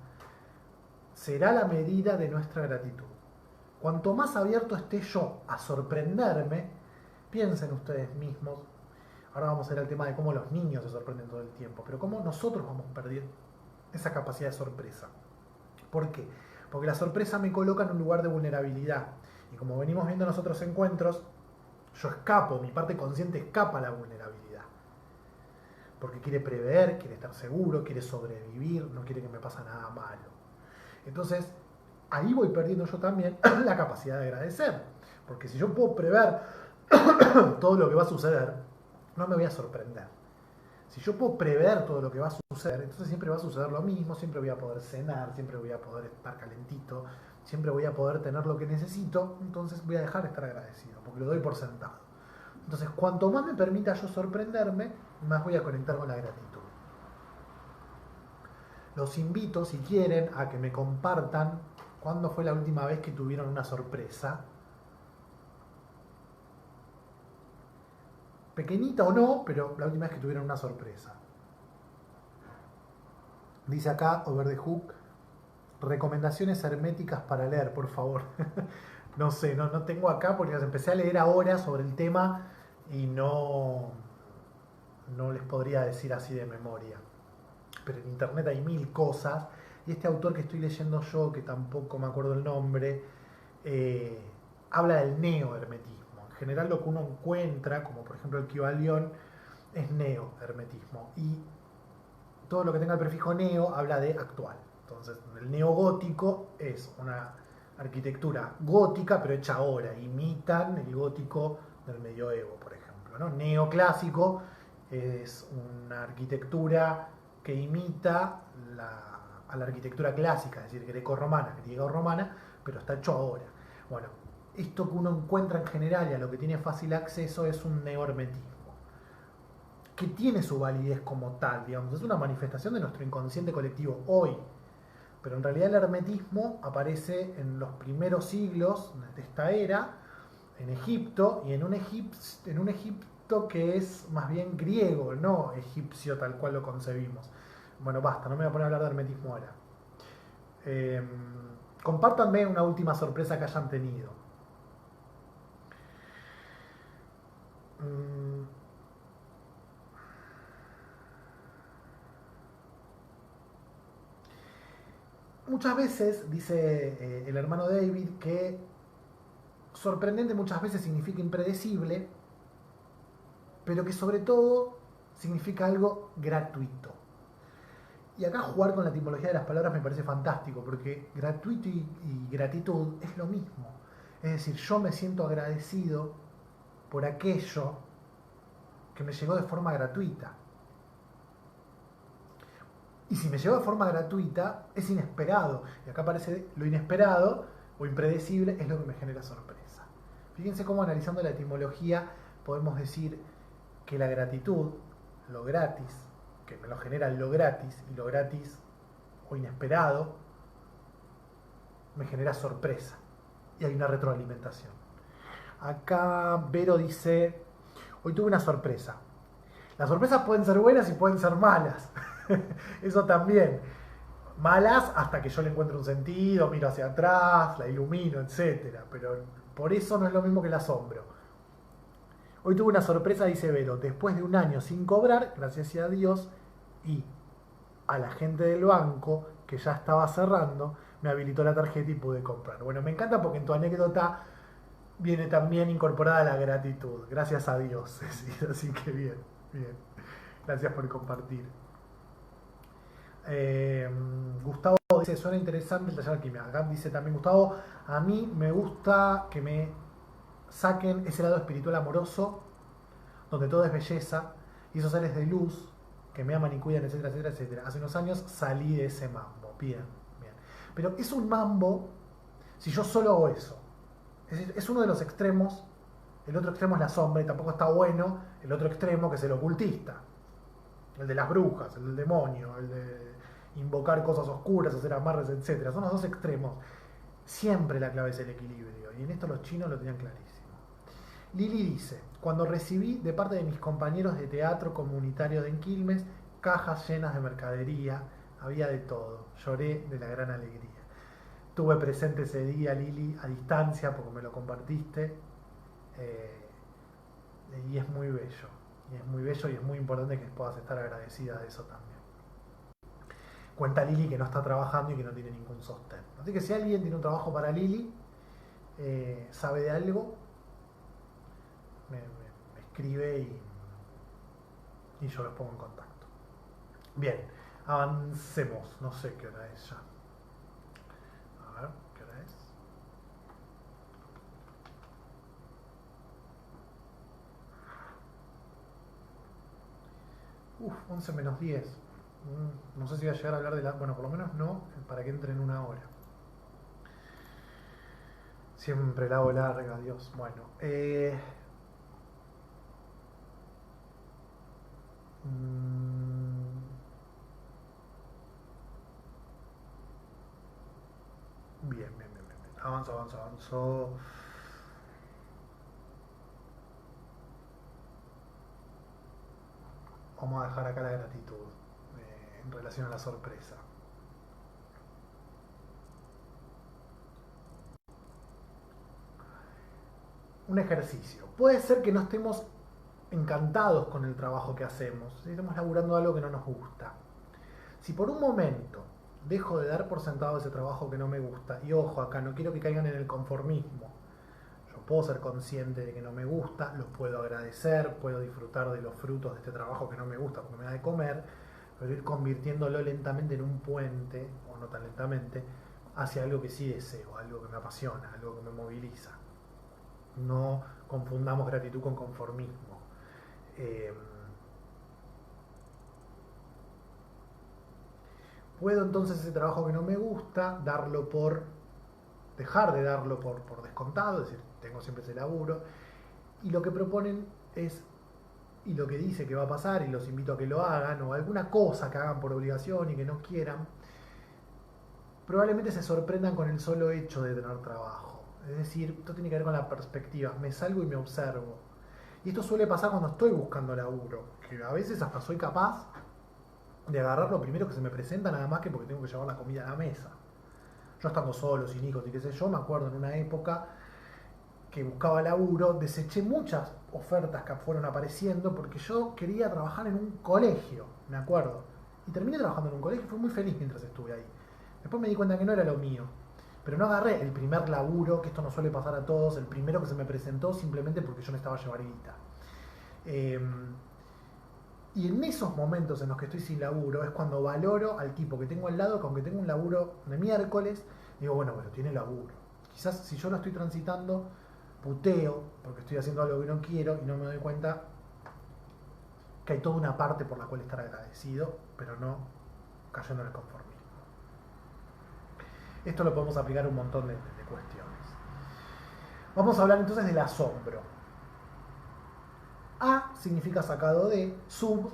será la medida de nuestra gratitud. Cuanto más abierto esté yo a sorprenderme, piensen ustedes mismos, ahora vamos a ver el tema de cómo los niños se sorprenden todo el tiempo, pero cómo nosotros vamos perdiendo esa capacidad de sorpresa. ¿Por qué? Porque la sorpresa me coloca en un lugar de vulnerabilidad. Y como venimos viendo en los otros encuentros, yo escapo, mi parte consciente escapa a la vulnerabilidad. Porque quiere prever, quiere estar seguro, quiere sobrevivir, no quiere que me pase nada malo. Entonces, ahí voy perdiendo yo también la capacidad de agradecer. Porque si yo puedo prever todo lo que va a suceder, no me voy a sorprender. Si yo puedo prever todo lo que va a suceder, entonces siempre va a suceder lo mismo, siempre voy a poder cenar, siempre voy a poder estar calentito, siempre voy a poder tener lo que necesito, entonces voy a dejar de estar agradecido, porque lo doy por sentado. Entonces, cuanto más me permita yo sorprenderme, más voy a conectar con la gratitud. Los invito, si quieren, a que me compartan cuándo fue la última vez que tuvieron una sorpresa. Pequeñita o no, pero la última vez que tuvieron una sorpresa. Dice acá Over the Hook, recomendaciones herméticas para leer, por favor. No sé, no tengo acá porque las empecé a leer ahora sobre el tema y no les podría decir así de memoria. Pero en internet hay mil cosas y este autor que estoy leyendo yo, que tampoco me acuerdo el nombre, habla del neo-hermetismo. En general lo que uno encuentra, como por ejemplo el Kybalión, es neo-hermetismo. Y todo lo que tenga el prefijo neo habla de actual. Entonces, el neogótico es una arquitectura gótica, pero hecha ahora. Imitan el gótico del medioevo, por ejemplo, ¿no? Neoclásico es una arquitectura que imita a la arquitectura clásica, es decir, greco-romana, griego-romana, pero está hecho ahora. Bueno, esto que uno encuentra en general y a lo que tiene fácil acceso es un neohermetismo, que tiene su validez como tal, digamos, es una manifestación de nuestro inconsciente colectivo hoy. Pero en realidad el hermetismo aparece en los primeros siglos de esta era, en Egipto, y en un Egipto que es más bien griego, no egipcio tal cual lo concebimos. Bueno, basta, no me voy a poner a hablar de hermetismo ahora. Compártanme una última sorpresa que hayan tenido. Muchas veces, dice el hermano David, que sorprendente muchas veces significa impredecible, pero que sobre todo significa algo gratuito. Y acá jugar con la etimología de las palabras me parece fantástico, porque gratuito y gratitud es lo mismo. Es decir, yo me siento agradecido por aquello que me llegó de forma gratuita. Y si me llegó de forma gratuita, es inesperado. Y acá aparece lo inesperado o impredecible es lo que me genera sorpresa. Fíjense cómo analizando la etimología podemos decir que la gratitud, lo gratis, que me lo genera lo gratis, y lo gratis o inesperado me genera sorpresa. Y hay una retroalimentación. Acá Vero dice, hoy tuve una sorpresa. Las sorpresas pueden ser buenas y pueden ser malas. Eso también. Malas hasta que yo le encuentro un sentido, miro hacia atrás, la ilumino, etc. Pero por eso no es lo mismo que el asombro. Hoy tuve una sorpresa, dice Vero, después de un año sin cobrar, gracias a Dios, y a la gente del banco, que ya estaba cerrando, me habilitó la tarjeta y pude comprar. Bueno, me encanta porque en tu anécdota viene también incorporada la gratitud. Gracias a Dios, así que bien. Gracias por compartir. Gustavo dice, suena interesante el taller de alquimia. Acá dice también Gustavo, a mí me gusta que me saquen ese lado espiritual amoroso donde todo es belleza, y esos seres de luz que me aman y cuidan, etcétera, etcétera, etcétera. Hace unos años salí de ese mambo, bien, bien. Pero es un mambo si yo solo hago eso. Es decir, es uno de los extremos, el otro extremo es la sombra, y tampoco está bueno el otro extremo, que es el ocultista, el de las brujas, el del demonio, el de invocar cosas oscuras, hacer amarres, etcétera. Son los dos extremos. Siempre la clave es el equilibrio, y en esto los chinos lo tenían clarísimo. Lili dice: cuando recibí de parte de mis compañeros de teatro comunitario de Quilmes cajas llenas de mercadería, había de todo, lloré de la gran alegría. Tuve presente ese día, Lili, a distancia, porque me lo compartiste, eh, y es muy bello, y es muy bello, y es muy importante que puedas estar agradecida de eso también. Cuenta Lili que no está trabajando y que no tiene ningún sostén. Así que si alguien tiene un trabajo para Lili, sabe de algo, me escribe, y yo los pongo en contacto. Bien, avancemos. No sé qué hora es ya. A ver, ¿qué hora es? Uf, 11 menos 10. No sé si voy a llegar a hablar de la... Bueno, por lo menos no, para que entre en una hora. Siempre la hago larga, Dios. Bueno, bien, bien, bien, bien. Avanzo, avanzo, avanzo. Vamos a dejar acá la gratitud en relación a la sorpresa. Un ejercicio. Puede ser que no estemos encantados con el trabajo que hacemos, si estamos laburando algo que no nos gusta. Si por un momento dejo de dar por sentado ese trabajo que no me gusta, y ojo acá, no quiero que caigan en el conformismo, yo puedo ser consciente de que no me gusta, lo puedo agradecer, puedo disfrutar de los frutos de este trabajo que no me gusta porque me da de comer, pero ir convirtiéndolo lentamente en un puente, o no tan lentamente, hacia algo que sí deseo, algo que me apasiona, algo que me moviliza. No confundamos gratitud con conformismo. Puedo entonces ese trabajo que no me gusta dejar de darlo por descontado, es decir, tengo siempre ese laburo, y lo que proponen es, y lo que dice que va a pasar, y los invito a que lo hagan, o alguna cosa que hagan por obligación y que no quieran, probablemente se sorprendan con el solo hecho de tener trabajo. Es decir, esto tiene que ver con la perspectiva, me salgo y me observo. Y esto suele pasar cuando estoy buscando laburo, que a veces hasta soy capaz de agarrar lo primero que se me presenta, nada más que porque tengo que llevar la comida a la mesa. Yo estando solo, sin hijos y qué sé yo, me acuerdo en una época que buscaba laburo, deseché muchas ofertas que fueron apareciendo porque yo quería trabajar en un colegio, me acuerdo. Y terminé trabajando en un colegio y fui muy feliz mientras estuve ahí. Después me di cuenta que no era lo mío. Pero no agarré el primer laburo, que esto no suele pasar a todos, el primero que se me presentó simplemente porque yo necesitaba llevar guita. Y en esos momentos en los que estoy sin laburo es cuando valoro al tipo que tengo al lado, que aunque tengo un laburo de miércoles, digo, bueno, pero tiene laburo. Quizás si yo lo estoy transitando, puteo porque estoy haciendo algo que no quiero y no me doy cuenta que hay toda una parte por la cual estar agradecido, pero no cayendo en el conformismo. Esto lo podemos aplicar a un montón de cuestiones. Vamos a hablar entonces del asombro. A significa sacado de, sub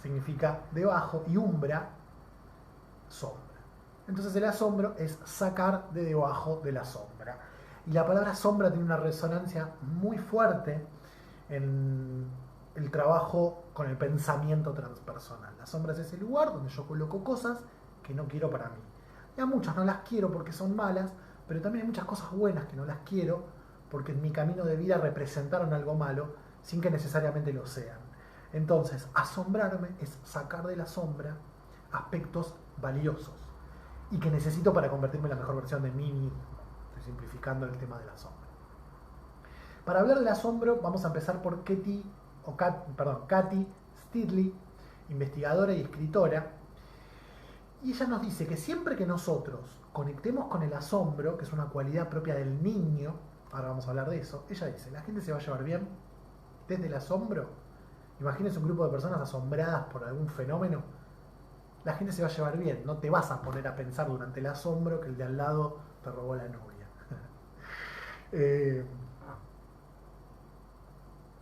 significa debajo, y umbra, sombra. Entonces el asombro es sacar de debajo de la sombra. Y la palabra sombra tiene una resonancia muy fuerte en el trabajo con el pensamiento transpersonal. La sombra es ese lugar donde yo coloco cosas que no quiero para mí. Y a muchas no las quiero porque son malas, pero también hay muchas cosas buenas que no las quiero porque en mi camino de vida representaron algo malo sin que necesariamente lo sean. Entonces, asombrarme es sacar de la sombra aspectos valiosos y que necesito para convertirme en la mejor versión de mí mismo. Estoy simplificando el tema del asombro. Para hablar del asombro vamos a empezar por Cathy Stidley, investigadora y escritora. Y ella nos dice que siempre que nosotros conectemos con el asombro, que es una cualidad propia del niño, ahora vamos a hablar de eso, ella dice, la gente se va a llevar bien, desde el asombro, imagínense un grupo de personas asombradas por algún fenómeno, la gente se va a llevar bien, no te vas a poner a pensar durante el asombro que el de al lado te robó la novia.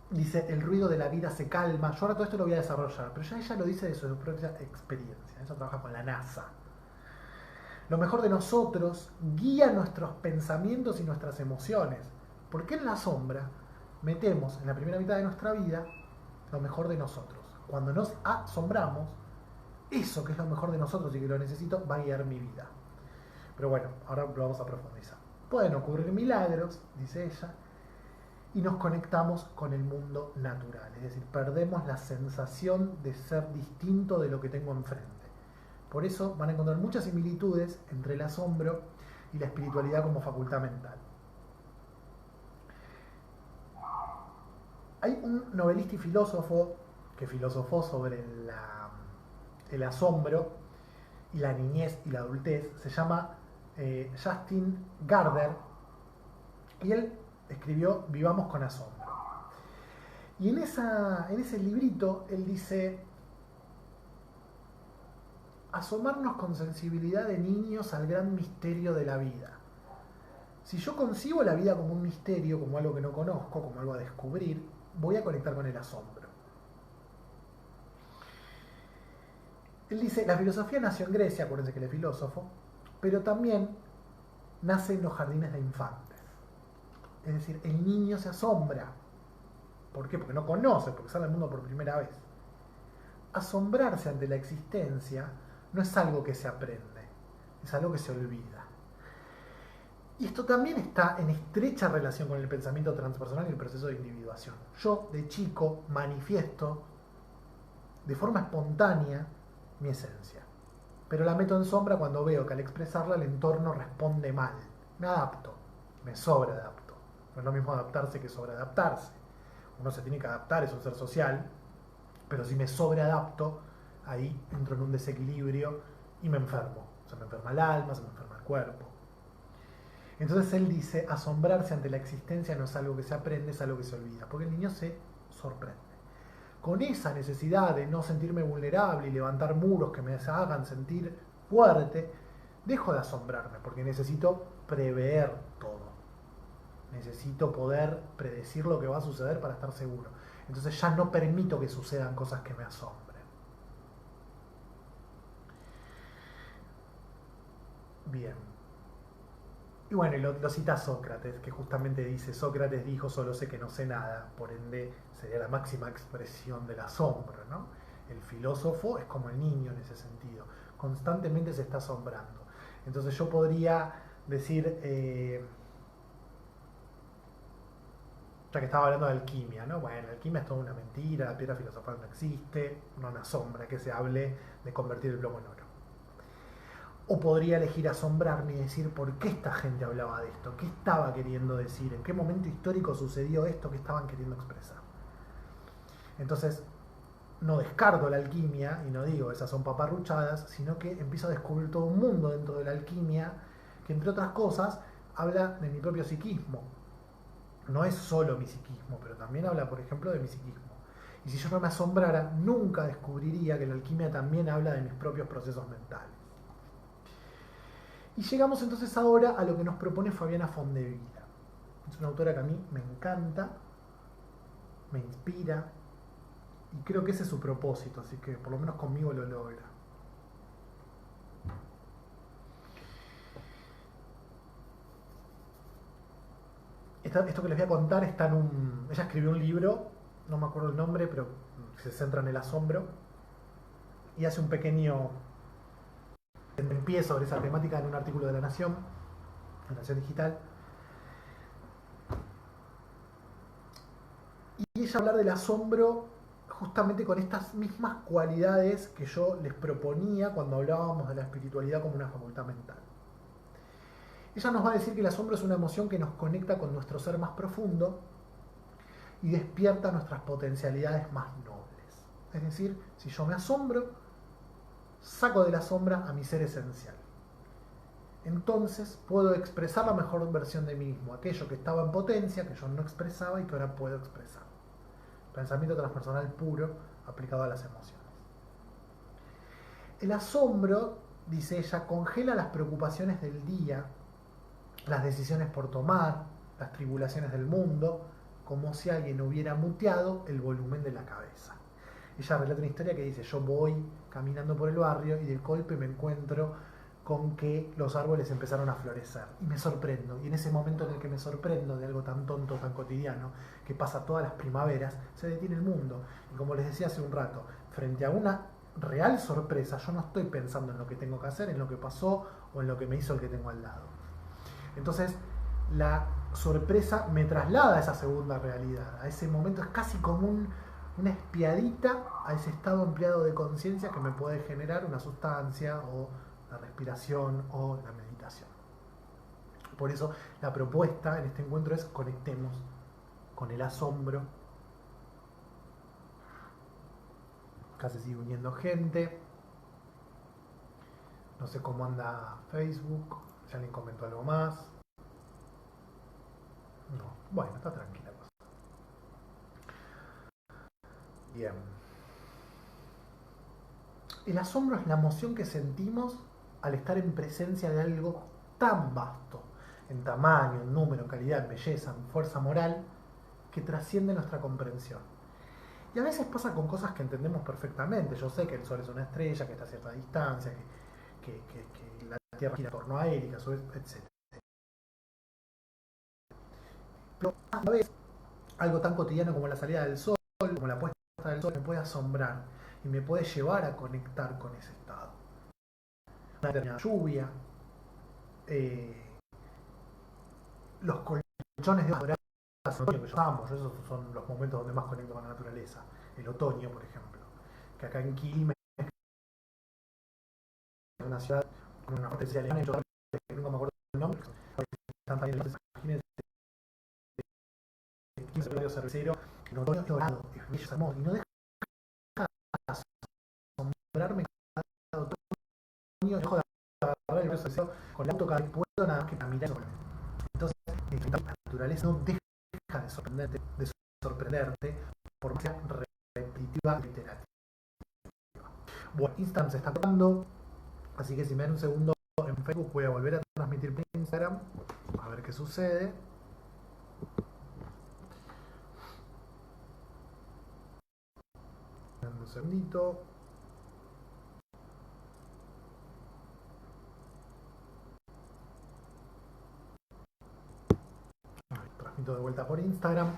Dice, el ruido de la vida se calma. Yo ahora todo esto lo voy a desarrollar, pero ya ella lo dice de su propia experiencia. Ella trabaja con la NASA. Lo mejor de nosotros guía nuestros pensamientos y nuestras emociones. Porque en la sombra metemos en la primera mitad de nuestra vida lo mejor de nosotros. Cuando nos asombramos, eso que es lo mejor de nosotros y que lo necesito va a guiar mi vida. Pero bueno, ahora lo vamos a profundizar. Pueden ocurrir milagros, dice ella, y nos conectamos con el mundo natural. Es decir, perdemos la sensación de ser distinto de lo que tengo enfrente. Por eso van a encontrar muchas similitudes entre el asombro y la espiritualidad como facultad mental. Hay un novelista y filósofo que filosofó sobre el asombro y la niñez y la adultez. Se llama Justin Gardner, y él escribió Vivamos con asombro. Y en ese librito él dice: asomarnos con sensibilidad de niños al gran misterio de la vida. Si yo concibo la vida como un misterio, como algo que no conozco, como algo a descubrir, voy a conectar con el asombro. Él dice, la filosofía nació en Grecia, acuérdense que él es filósofo, pero también nace en los jardines de infantes. Es decir, el niño se asombra. ¿Por qué? Porque no conoce, porque sale al mundo por primera vez. Asombrarse ante la existencia no es algo que se aprende, es algo que se olvida. Y esto también está en estrecha relación con el pensamiento transpersonal y el proceso de individuación. Yo, de chico, manifiesto de forma espontánea mi esencia, pero la meto en sombra cuando veo que al expresarla el entorno responde mal. Me adapto, me sobreadapto. No es lo mismo adaptarse que sobreadaptarse. Uno se tiene que adaptar, es un ser social, pero si me sobreadapto, ahí entro en un desequilibrio y me enfermo. Se me enferma el alma, se me enferma el cuerpo. Entonces él dice, asombrarse ante la existencia no es algo que se aprende, es algo que se olvida, porque el niño se sorprende. Con esa necesidad de no sentirme vulnerable y levantar muros que me hagan sentir fuerte, dejo de asombrarme, porque necesito prever todo. Necesito poder predecir lo que va a suceder para estar seguro. Entonces ya no permito que sucedan cosas que me asombren. Bien. Y bueno, lo cita Sócrates, que justamente dice, Sócrates dijo, solo sé que no sé nada, por ende sería la máxima expresión del asombro, ¿no? El filósofo es como el niño en ese sentido, constantemente se está asombrando. Entonces yo podría decir, ya que estaba hablando de alquimia, ¿no? Bueno, la alquimia es toda una mentira, la piedra filosofal no existe, no me asombra que se hable de convertir el plomo en oro. O podría elegir asombrarme y decir por qué esta gente hablaba de esto, qué estaba queriendo decir, en qué momento histórico sucedió esto que estaban queriendo expresar. Entonces, no descarto la alquimia y no digo esas son paparruchadas, sino que empiezo a descubrir todo un mundo dentro de la alquimia que, entre otras cosas, habla de mi propio psiquismo. No es solo mi psiquismo, pero también habla, por ejemplo, de mi psiquismo. Y si yo no me asombrara, nunca descubriría que la alquimia también habla de mis propios procesos mentales. Y llegamos entonces ahora a lo que nos propone Fabiana Fondevila. Es una autora que a mí me encanta, me inspira, y creo que ese es su propósito, así que por lo menos conmigo lo logra. Esto que les voy a contar está en un... Ella escribió un libro, no me acuerdo el nombre, pero se centra en el asombro, y hace un pequeño pie sobre esa temática en un artículo de La Nación Digital. Y ella hablar del asombro justamente con estas mismas cualidades que yo les proponía cuando hablábamos de la espiritualidad como una facultad mental. Ella nos va a decir que el asombro es una emoción que nos conecta con nuestro ser más profundo y despierta nuestras potencialidades más nobles. Es decir, si yo me asombro, saco de la sombra a mi ser esencial. Entonces puedo expresar la mejor versión de mí mismo, aquello que estaba en potencia, que yo no expresaba y que ahora puedo expresar. Pensamiento transpersonal puro aplicado a las emociones. El asombro, dice ella, congela las preocupaciones del día, las decisiones por tomar, las tribulaciones del mundo, como si alguien hubiera muteado el volumen de la cabeza. Ella relata una historia que dice: yo voy caminando por el barrio y de golpe me encuentro con que los árboles empezaron a florecer y me sorprendo, y en ese momento en el que me sorprendo de algo tan tonto, tan cotidiano, que pasa todas las primaveras, se detiene el mundo. Y como les decía hace un rato, frente a una real sorpresa, yo no estoy pensando en lo que tengo que hacer, en lo que pasó o en lo que me hizo el que tengo al lado. Entonces la sorpresa me traslada a esa segunda realidad, a ese momento. Es casi como una espiadita a ese estado ampliado de conciencia que me puede generar una sustancia o la respiración o la meditación. Por eso la propuesta en este encuentro es: conectemos con el asombro. Acá se sigue uniendo gente. No sé cómo anda Facebook, si alguien comentó algo más. No, bueno, está tranquila. Bien. El asombro es la emoción que sentimos al estar en presencia de algo tan vasto, en tamaño, en número, en calidad, en belleza, en fuerza moral, que trasciende nuestra comprensión. Y a veces pasa con cosas que entendemos perfectamente. Yo sé que el Sol es una estrella, que está a cierta distancia, que la Tierra gira en torno a él, etc. Pero a veces algo tan cotidiano como la salida del Sol, como la puesta del Sol, me puede asombrar y me puede llevar a conectar con ese estado. Una determinada lluvia, los colchones de hojas otoño que yo amo, esos son los momentos donde más conecto con la naturaleza. El otoño, por ejemplo, que acá en Quilmes, en una ciudad con una parte alemana, yo nunca me acuerdo del nombre, están también las imágenes de 15 horarios cervecero, en otoño dorado, es bello, es hermoso, y no deja de asombrarme cada otoño, dejo de agarrar el beso cervecero con el auto cada vez puedo, nada más que para mirar. Entonces, la naturaleza no deja de sorprenderte por más repetitiva y literaria. Bueno, Instagram se está tocando, así que si me dan un segundo en Facebook voy a volver a transmitir por Instagram, a ver qué sucede. Un segundito. Transmito de vuelta por Instagram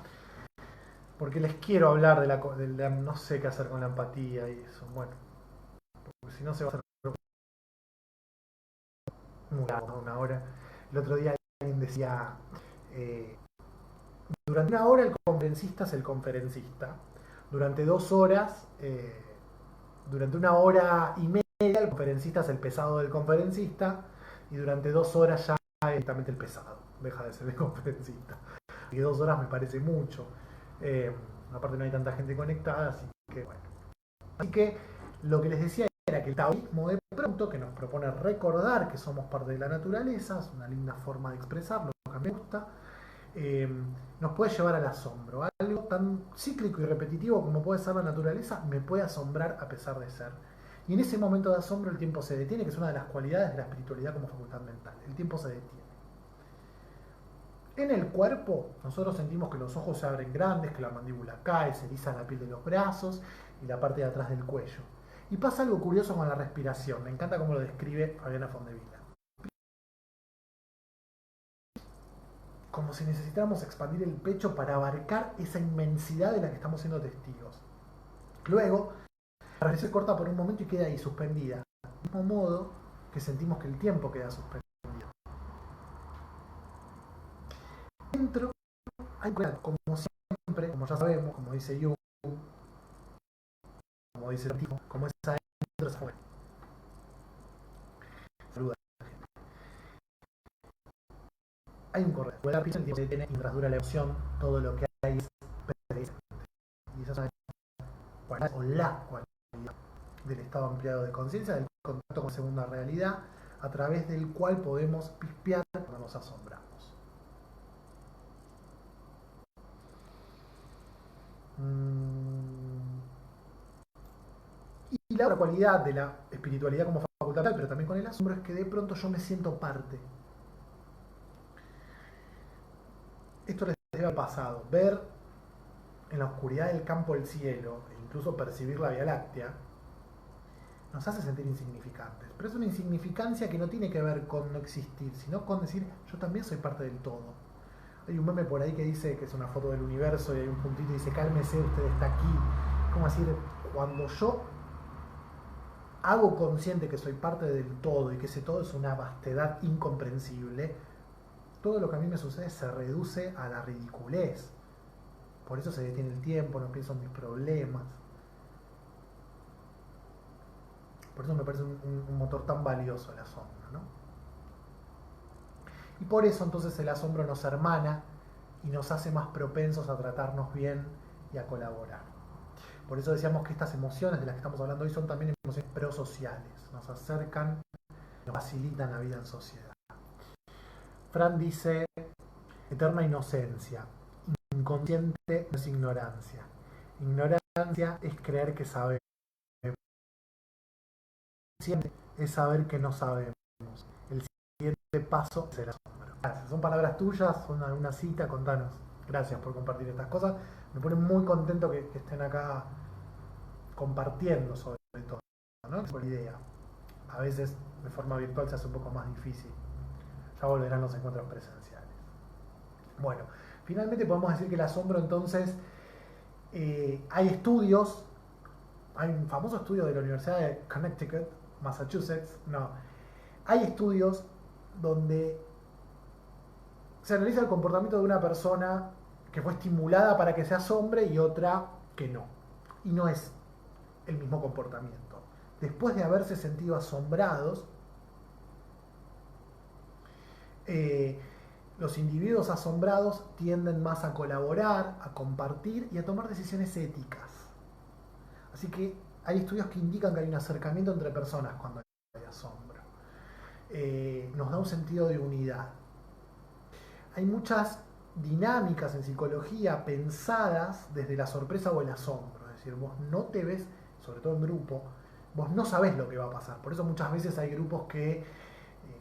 porque les quiero hablar de la no sé qué hacer con la empatía y eso. Bueno, porque si no se va a hacer muy largo, una hora. El otro día alguien decía, eh, durante una hora el conferencista es el conferencista, durante 2 horas, durante 1 hora y media el conferencista es el pesado del conferencista, y durante 2 horas ya es directamente el pesado, deja de ser el conferencista. Y 2 horas me parece mucho. Aparte no hay tanta gente conectada, así que bueno. Así que lo que les decía era que el taoísmo de pronto, que nos propone recordar que somos parte de la naturaleza, es una linda forma de expresarlo, que me gusta, nos puede llevar al asombro. Algo tan cíclico y repetitivo como puede ser la naturaleza me puede asombrar a pesar de ser. Y en ese momento de asombro el tiempo se detiene, que es una de las cualidades de la espiritualidad como facultad mental. El tiempo se detiene. En el cuerpo, nosotros sentimos que los ojos se abren grandes, que la mandíbula cae, se eriza la piel de los brazos y la parte de atrás del cuello. Y pasa algo curioso con la respiración. Me encanta cómo lo describe Fabiana Fondevila. Como si necesitáramos expandir el pecho para abarcar esa inmensidad de la que estamos siendo testigos. Luego, la respiración corta por un momento y queda ahí, suspendida. Del mismo modo que sentimos que el tiempo queda suspendido. Dentro hay, como siempre, como ya sabemos, como dice Jung, como dice el tipo, como es adentro es afuera. Saluda. Hay un correo. El tiempo se detiene mientras dura la emoción, todo lo que hay es presente. Y esa es la cualidad del estado ampliado de conciencia, del contacto con la segunda realidad, a través del cual podemos pispear cuando nos asombramos. Mm, y la otra cualidad de la espiritualidad como facultad, pero también con el asombro, es que de pronto yo me siento parte. Esto les debe haber pasado. Ver en la oscuridad del campo el cielo, e incluso percibir la Vía Láctea, nos hace sentir insignificantes. Pero es una insignificancia que no tiene que ver con no existir, sino con decir, yo también soy parte del todo. Hay un meme por ahí que dice que es una foto del universo y hay un puntito y dice, cálmese, usted está aquí. Como decir, cuando yo hago consciente que soy parte del todo y que ese todo es una vastedad incomprensible, todo lo que a mí me sucede se reduce a la ridiculez. Por eso se detiene el tiempo, no pienso en mis problemas. Por eso me parece un motor tan valioso el asombro, ¿no? Y por eso entonces el asombro nos hermana y nos hace más propensos a tratarnos bien y a colaborar. Por eso decíamos que estas emociones de las que estamos hablando hoy son también emociones prosociales, nos acercan, nos facilitan la vida en sociedad. Fran dice, eterna inocencia, inconsciente no es ignorancia. Ignorancia es creer que sabemos. Consciente es saber que no sabemos. El siguiente paso es el asombro. Gracias. Son palabras tuyas, son alguna cita, contanos. Gracias por compartir estas cosas. Me pone muy contento que estén acá compartiendo sobre todo, ¿no? Es la idea. A veces de forma virtual se hace un poco más difícil. Ya volverán los encuentros presenciales. Bueno, finalmente podemos decir que el asombro entonces, hay estudios, hay un famoso estudio de la Universidad de Connecticut, Massachusetts, no, hay estudios donde se analiza el comportamiento de una persona que fue estimulada para que se asombre y otra que no. Y no es el mismo comportamiento. Después de haberse sentido asombrados, los individuos asombrados tienden más a colaborar, a compartir y a tomar decisiones éticas. Así que hay estudios que indican que hay un acercamiento entre personas cuando hay asombro. Nos da un sentido de unidad. Hay muchas dinámicas en psicología pensadas desde la sorpresa o el asombro. Es decir, vos no te ves, sobre todo en grupo, vos no sabés lo que va a pasar. Por eso muchas veces hay grupos que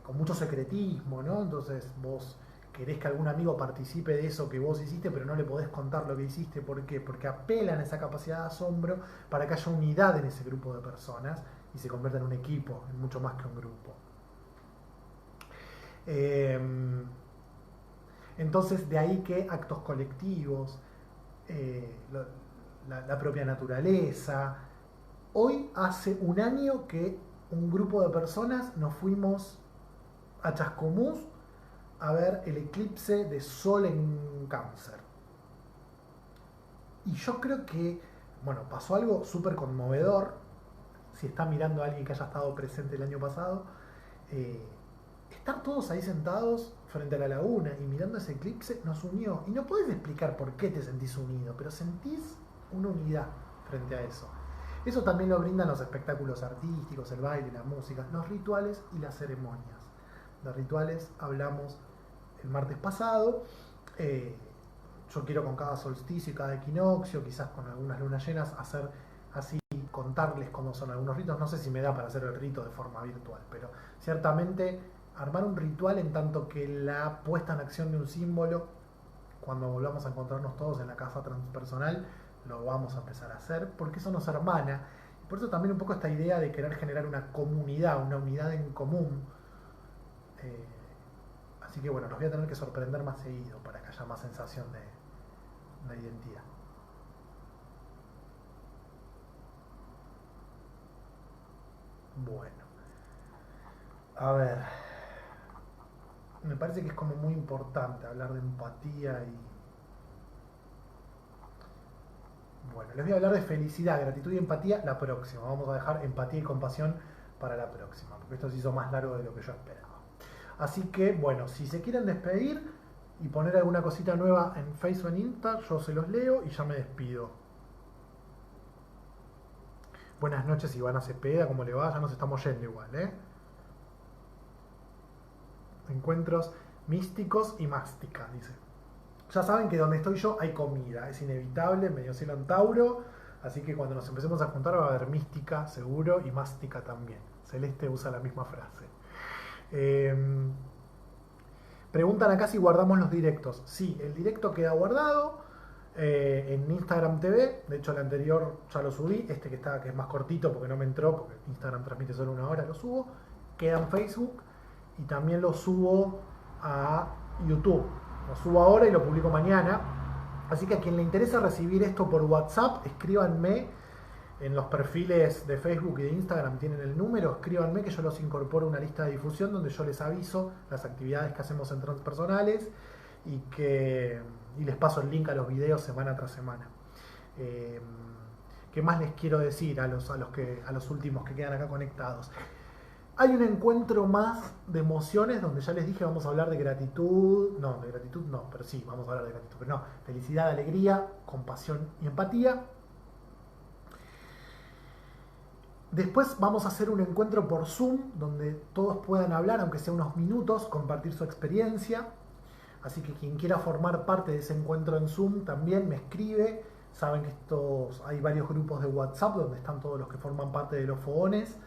con mucho secretismo, ¿no? Entonces vos querés que algún amigo participe de eso que vos hiciste, pero no le podés contar lo que hiciste. ¿Por qué? Porque apelan a esa capacidad de asombro para que haya unidad en ese grupo de personas y se convierta en un equipo, en mucho más que un grupo. Entonces, de ahí que actos colectivos, la propia naturaleza. Hoy hace un año que un grupo de personas nos fuimos a Chascomús a ver el eclipse de Sol en Cáncer. Y yo creo que, bueno, pasó algo súper conmovedor. Si está mirando a alguien que haya estado presente el año pasado, estar todos ahí sentados frente a la laguna y mirando ese eclipse nos unió. Y no podés explicar por qué te sentís unido, pero sentís una unidad frente a eso. Eso también lo brindan los espectáculos artísticos, el baile, la música, los rituales y las ceremonias. De rituales hablamos el martes pasado. Yo quiero con cada solsticio y cada equinoccio, quizás con algunas lunas llenas, hacer así, contarles cómo son algunos ritos. No sé si me da para hacer el rito de forma virtual, pero ciertamente armar un ritual en tanto que la puesta en acción de un símbolo, cuando volvamos a encontrarnos todos en la casa transpersonal, lo vamos a empezar a hacer, porque eso nos hermana. Y por eso también un poco esta idea de querer generar una comunidad, una unidad en común. Así que bueno, los voy a tener que sorprender más seguido para que haya más sensación de identidad. Bueno, a ver, me parece que es como muy importante hablar de empatía y... Bueno, les voy a hablar de felicidad, gratitud y empatía la próxima. Vamos a dejar empatía y compasión para la próxima, porque esto se hizo más largo de lo que yo esperaba. Así que, bueno, si se quieren despedir y poner alguna cosita nueva en Facebook o en Insta, yo se los leo y ya me despido. Buenas noches, Ivana Cepeda, ¿cómo le va? Ya nos estamos yendo igual, ¿eh? Encuentros místicos y mástica, dice. ya saben que donde estoy yo hay comida, es inevitable, medio cielo en Tauro, así que cuando nos empecemos a juntar va a haber mística seguro y mástica también. Celeste usa la misma frase. Preguntan acá si guardamos los directos. Sí, el directo queda guardado en Instagram TV. De hecho, el anterior ya lo subí. Este que es más cortito porque no me entró, porque Instagram transmite solo 1 hora, lo subo. Queda en Facebook y también lo subo a YouTube. Lo subo ahora y lo publico mañana. Así que a quien le interesa recibir esto por WhatsApp, escríbanme en los perfiles de Facebook y de Instagram, tienen el número, escríbanme que yo los incorporo a una lista de difusión donde yo les aviso las actividades que hacemos en Transpersonales y les paso el link a los videos semana tras semana. ¿Qué más les quiero decir a los últimos que quedan acá conectados? Hay un encuentro más de emociones donde ya les dije vamos a hablar de gratitud, pero sí, vamos a hablar de gratitud, pero no, felicidad, alegría, compasión y empatía. Después vamos a hacer un encuentro por Zoom donde todos puedan hablar, aunque sea unos minutos, compartir su experiencia. Así que quien quiera formar parte de ese encuentro en Zoom también me escribe. Saben que hay varios grupos de WhatsApp donde están todos los que forman parte de los fogones.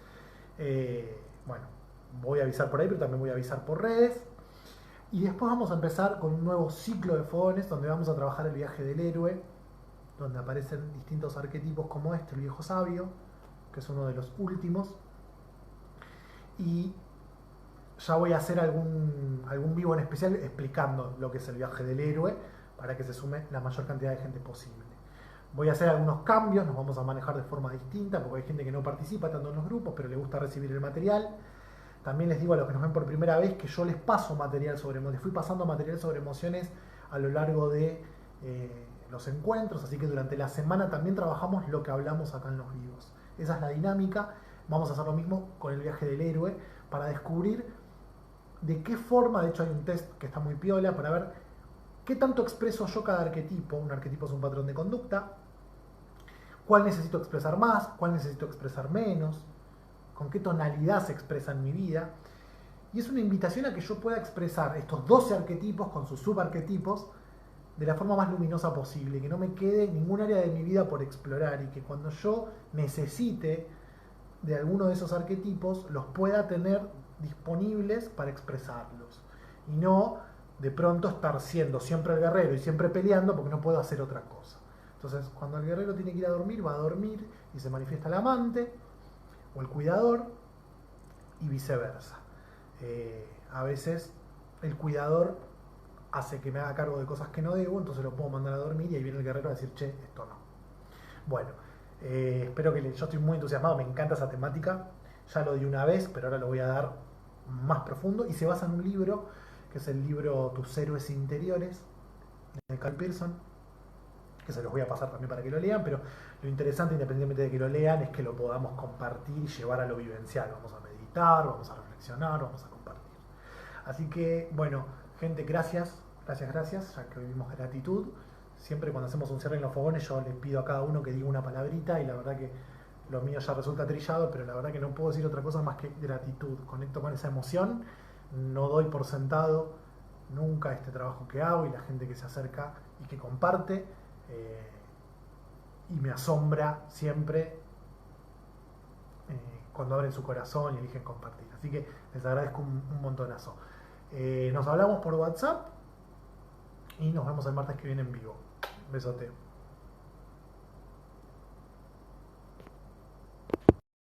Bueno, voy a avisar por ahí, pero también voy a avisar por redes. Y después vamos a empezar con un nuevo ciclo de fogones donde vamos a trabajar el viaje del héroe, donde aparecen distintos arquetipos como el viejo sabio, que es uno de los últimos. Y ya voy a hacer algún vivo en especial explicando lo que es el viaje del héroe para que se sume la mayor cantidad de gente posible. Voy a hacer algunos cambios, nos vamos a manejar de forma distinta porque hay gente que no participa tanto en los grupos, pero le gusta recibir el material. También les digo a los que nos ven por primera vez que yo les paso material sobre emociones, les fui pasando material sobre emociones a lo largo de los encuentros, así que durante la semana también trabajamos lo que hablamos acá en los vivos. Esa es la dinámica. Vamos a hacer lo mismo con el viaje del héroe para descubrir de qué forma, de hecho hay un test que está muy piola para ver qué tanto expreso yo cada arquetipo. Un arquetipo es un patrón de conducta. ¿Cuál necesito expresar más? ¿Cuál necesito expresar menos? ¿Con qué tonalidad se expresa en mi vida? Y es una invitación a que yo pueda expresar estos 12 arquetipos con sus subarquetipos de la forma más luminosa posible, que no me quede ningún área de mi vida por explorar y que cuando yo necesite de alguno de esos arquetipos los pueda tener disponibles para expresarlos y no de pronto estar siendo siempre el guerrero y siempre peleando porque no puedo hacer otra cosa. Entonces, cuando el guerrero tiene que ir a dormir, va a dormir y se manifiesta el amante o el cuidador y viceversa. A veces el cuidador hace que me haga cargo de cosas que no debo, entonces lo puedo mandar a dormir y ahí viene el guerrero a decir, che, esto no. Bueno, espero que yo estoy muy entusiasmado, me encanta esa temática, ya lo di una vez, pero ahora lo voy a dar más profundo y se basa en un libro, que es el libro Tus héroes interiores, de Carl Pearson, que se los voy a pasar también para que lo lean, pero lo interesante, independientemente de que lo lean, es que lo podamos compartir y llevar a lo vivencial. Vamos a meditar, vamos a reflexionar, vamos a compartir. Así que, bueno, gente, gracias, ya que vivimos gratitud. Siempre cuando hacemos un cierre en los fogones yo les pido a cada uno que diga una palabrita y la verdad que lo mío ya resulta trillado, pero la verdad que no puedo decir otra cosa más que gratitud. Conecto con esa emoción, no doy por sentado nunca este trabajo que hago y la gente que se acerca y que comparte, y me asombra siempre cuando abren su corazón y eligen compartir. Así que les agradezco un montonazo. Nos hablamos por WhatsApp y nos vemos el martes que viene en vivo. Besote.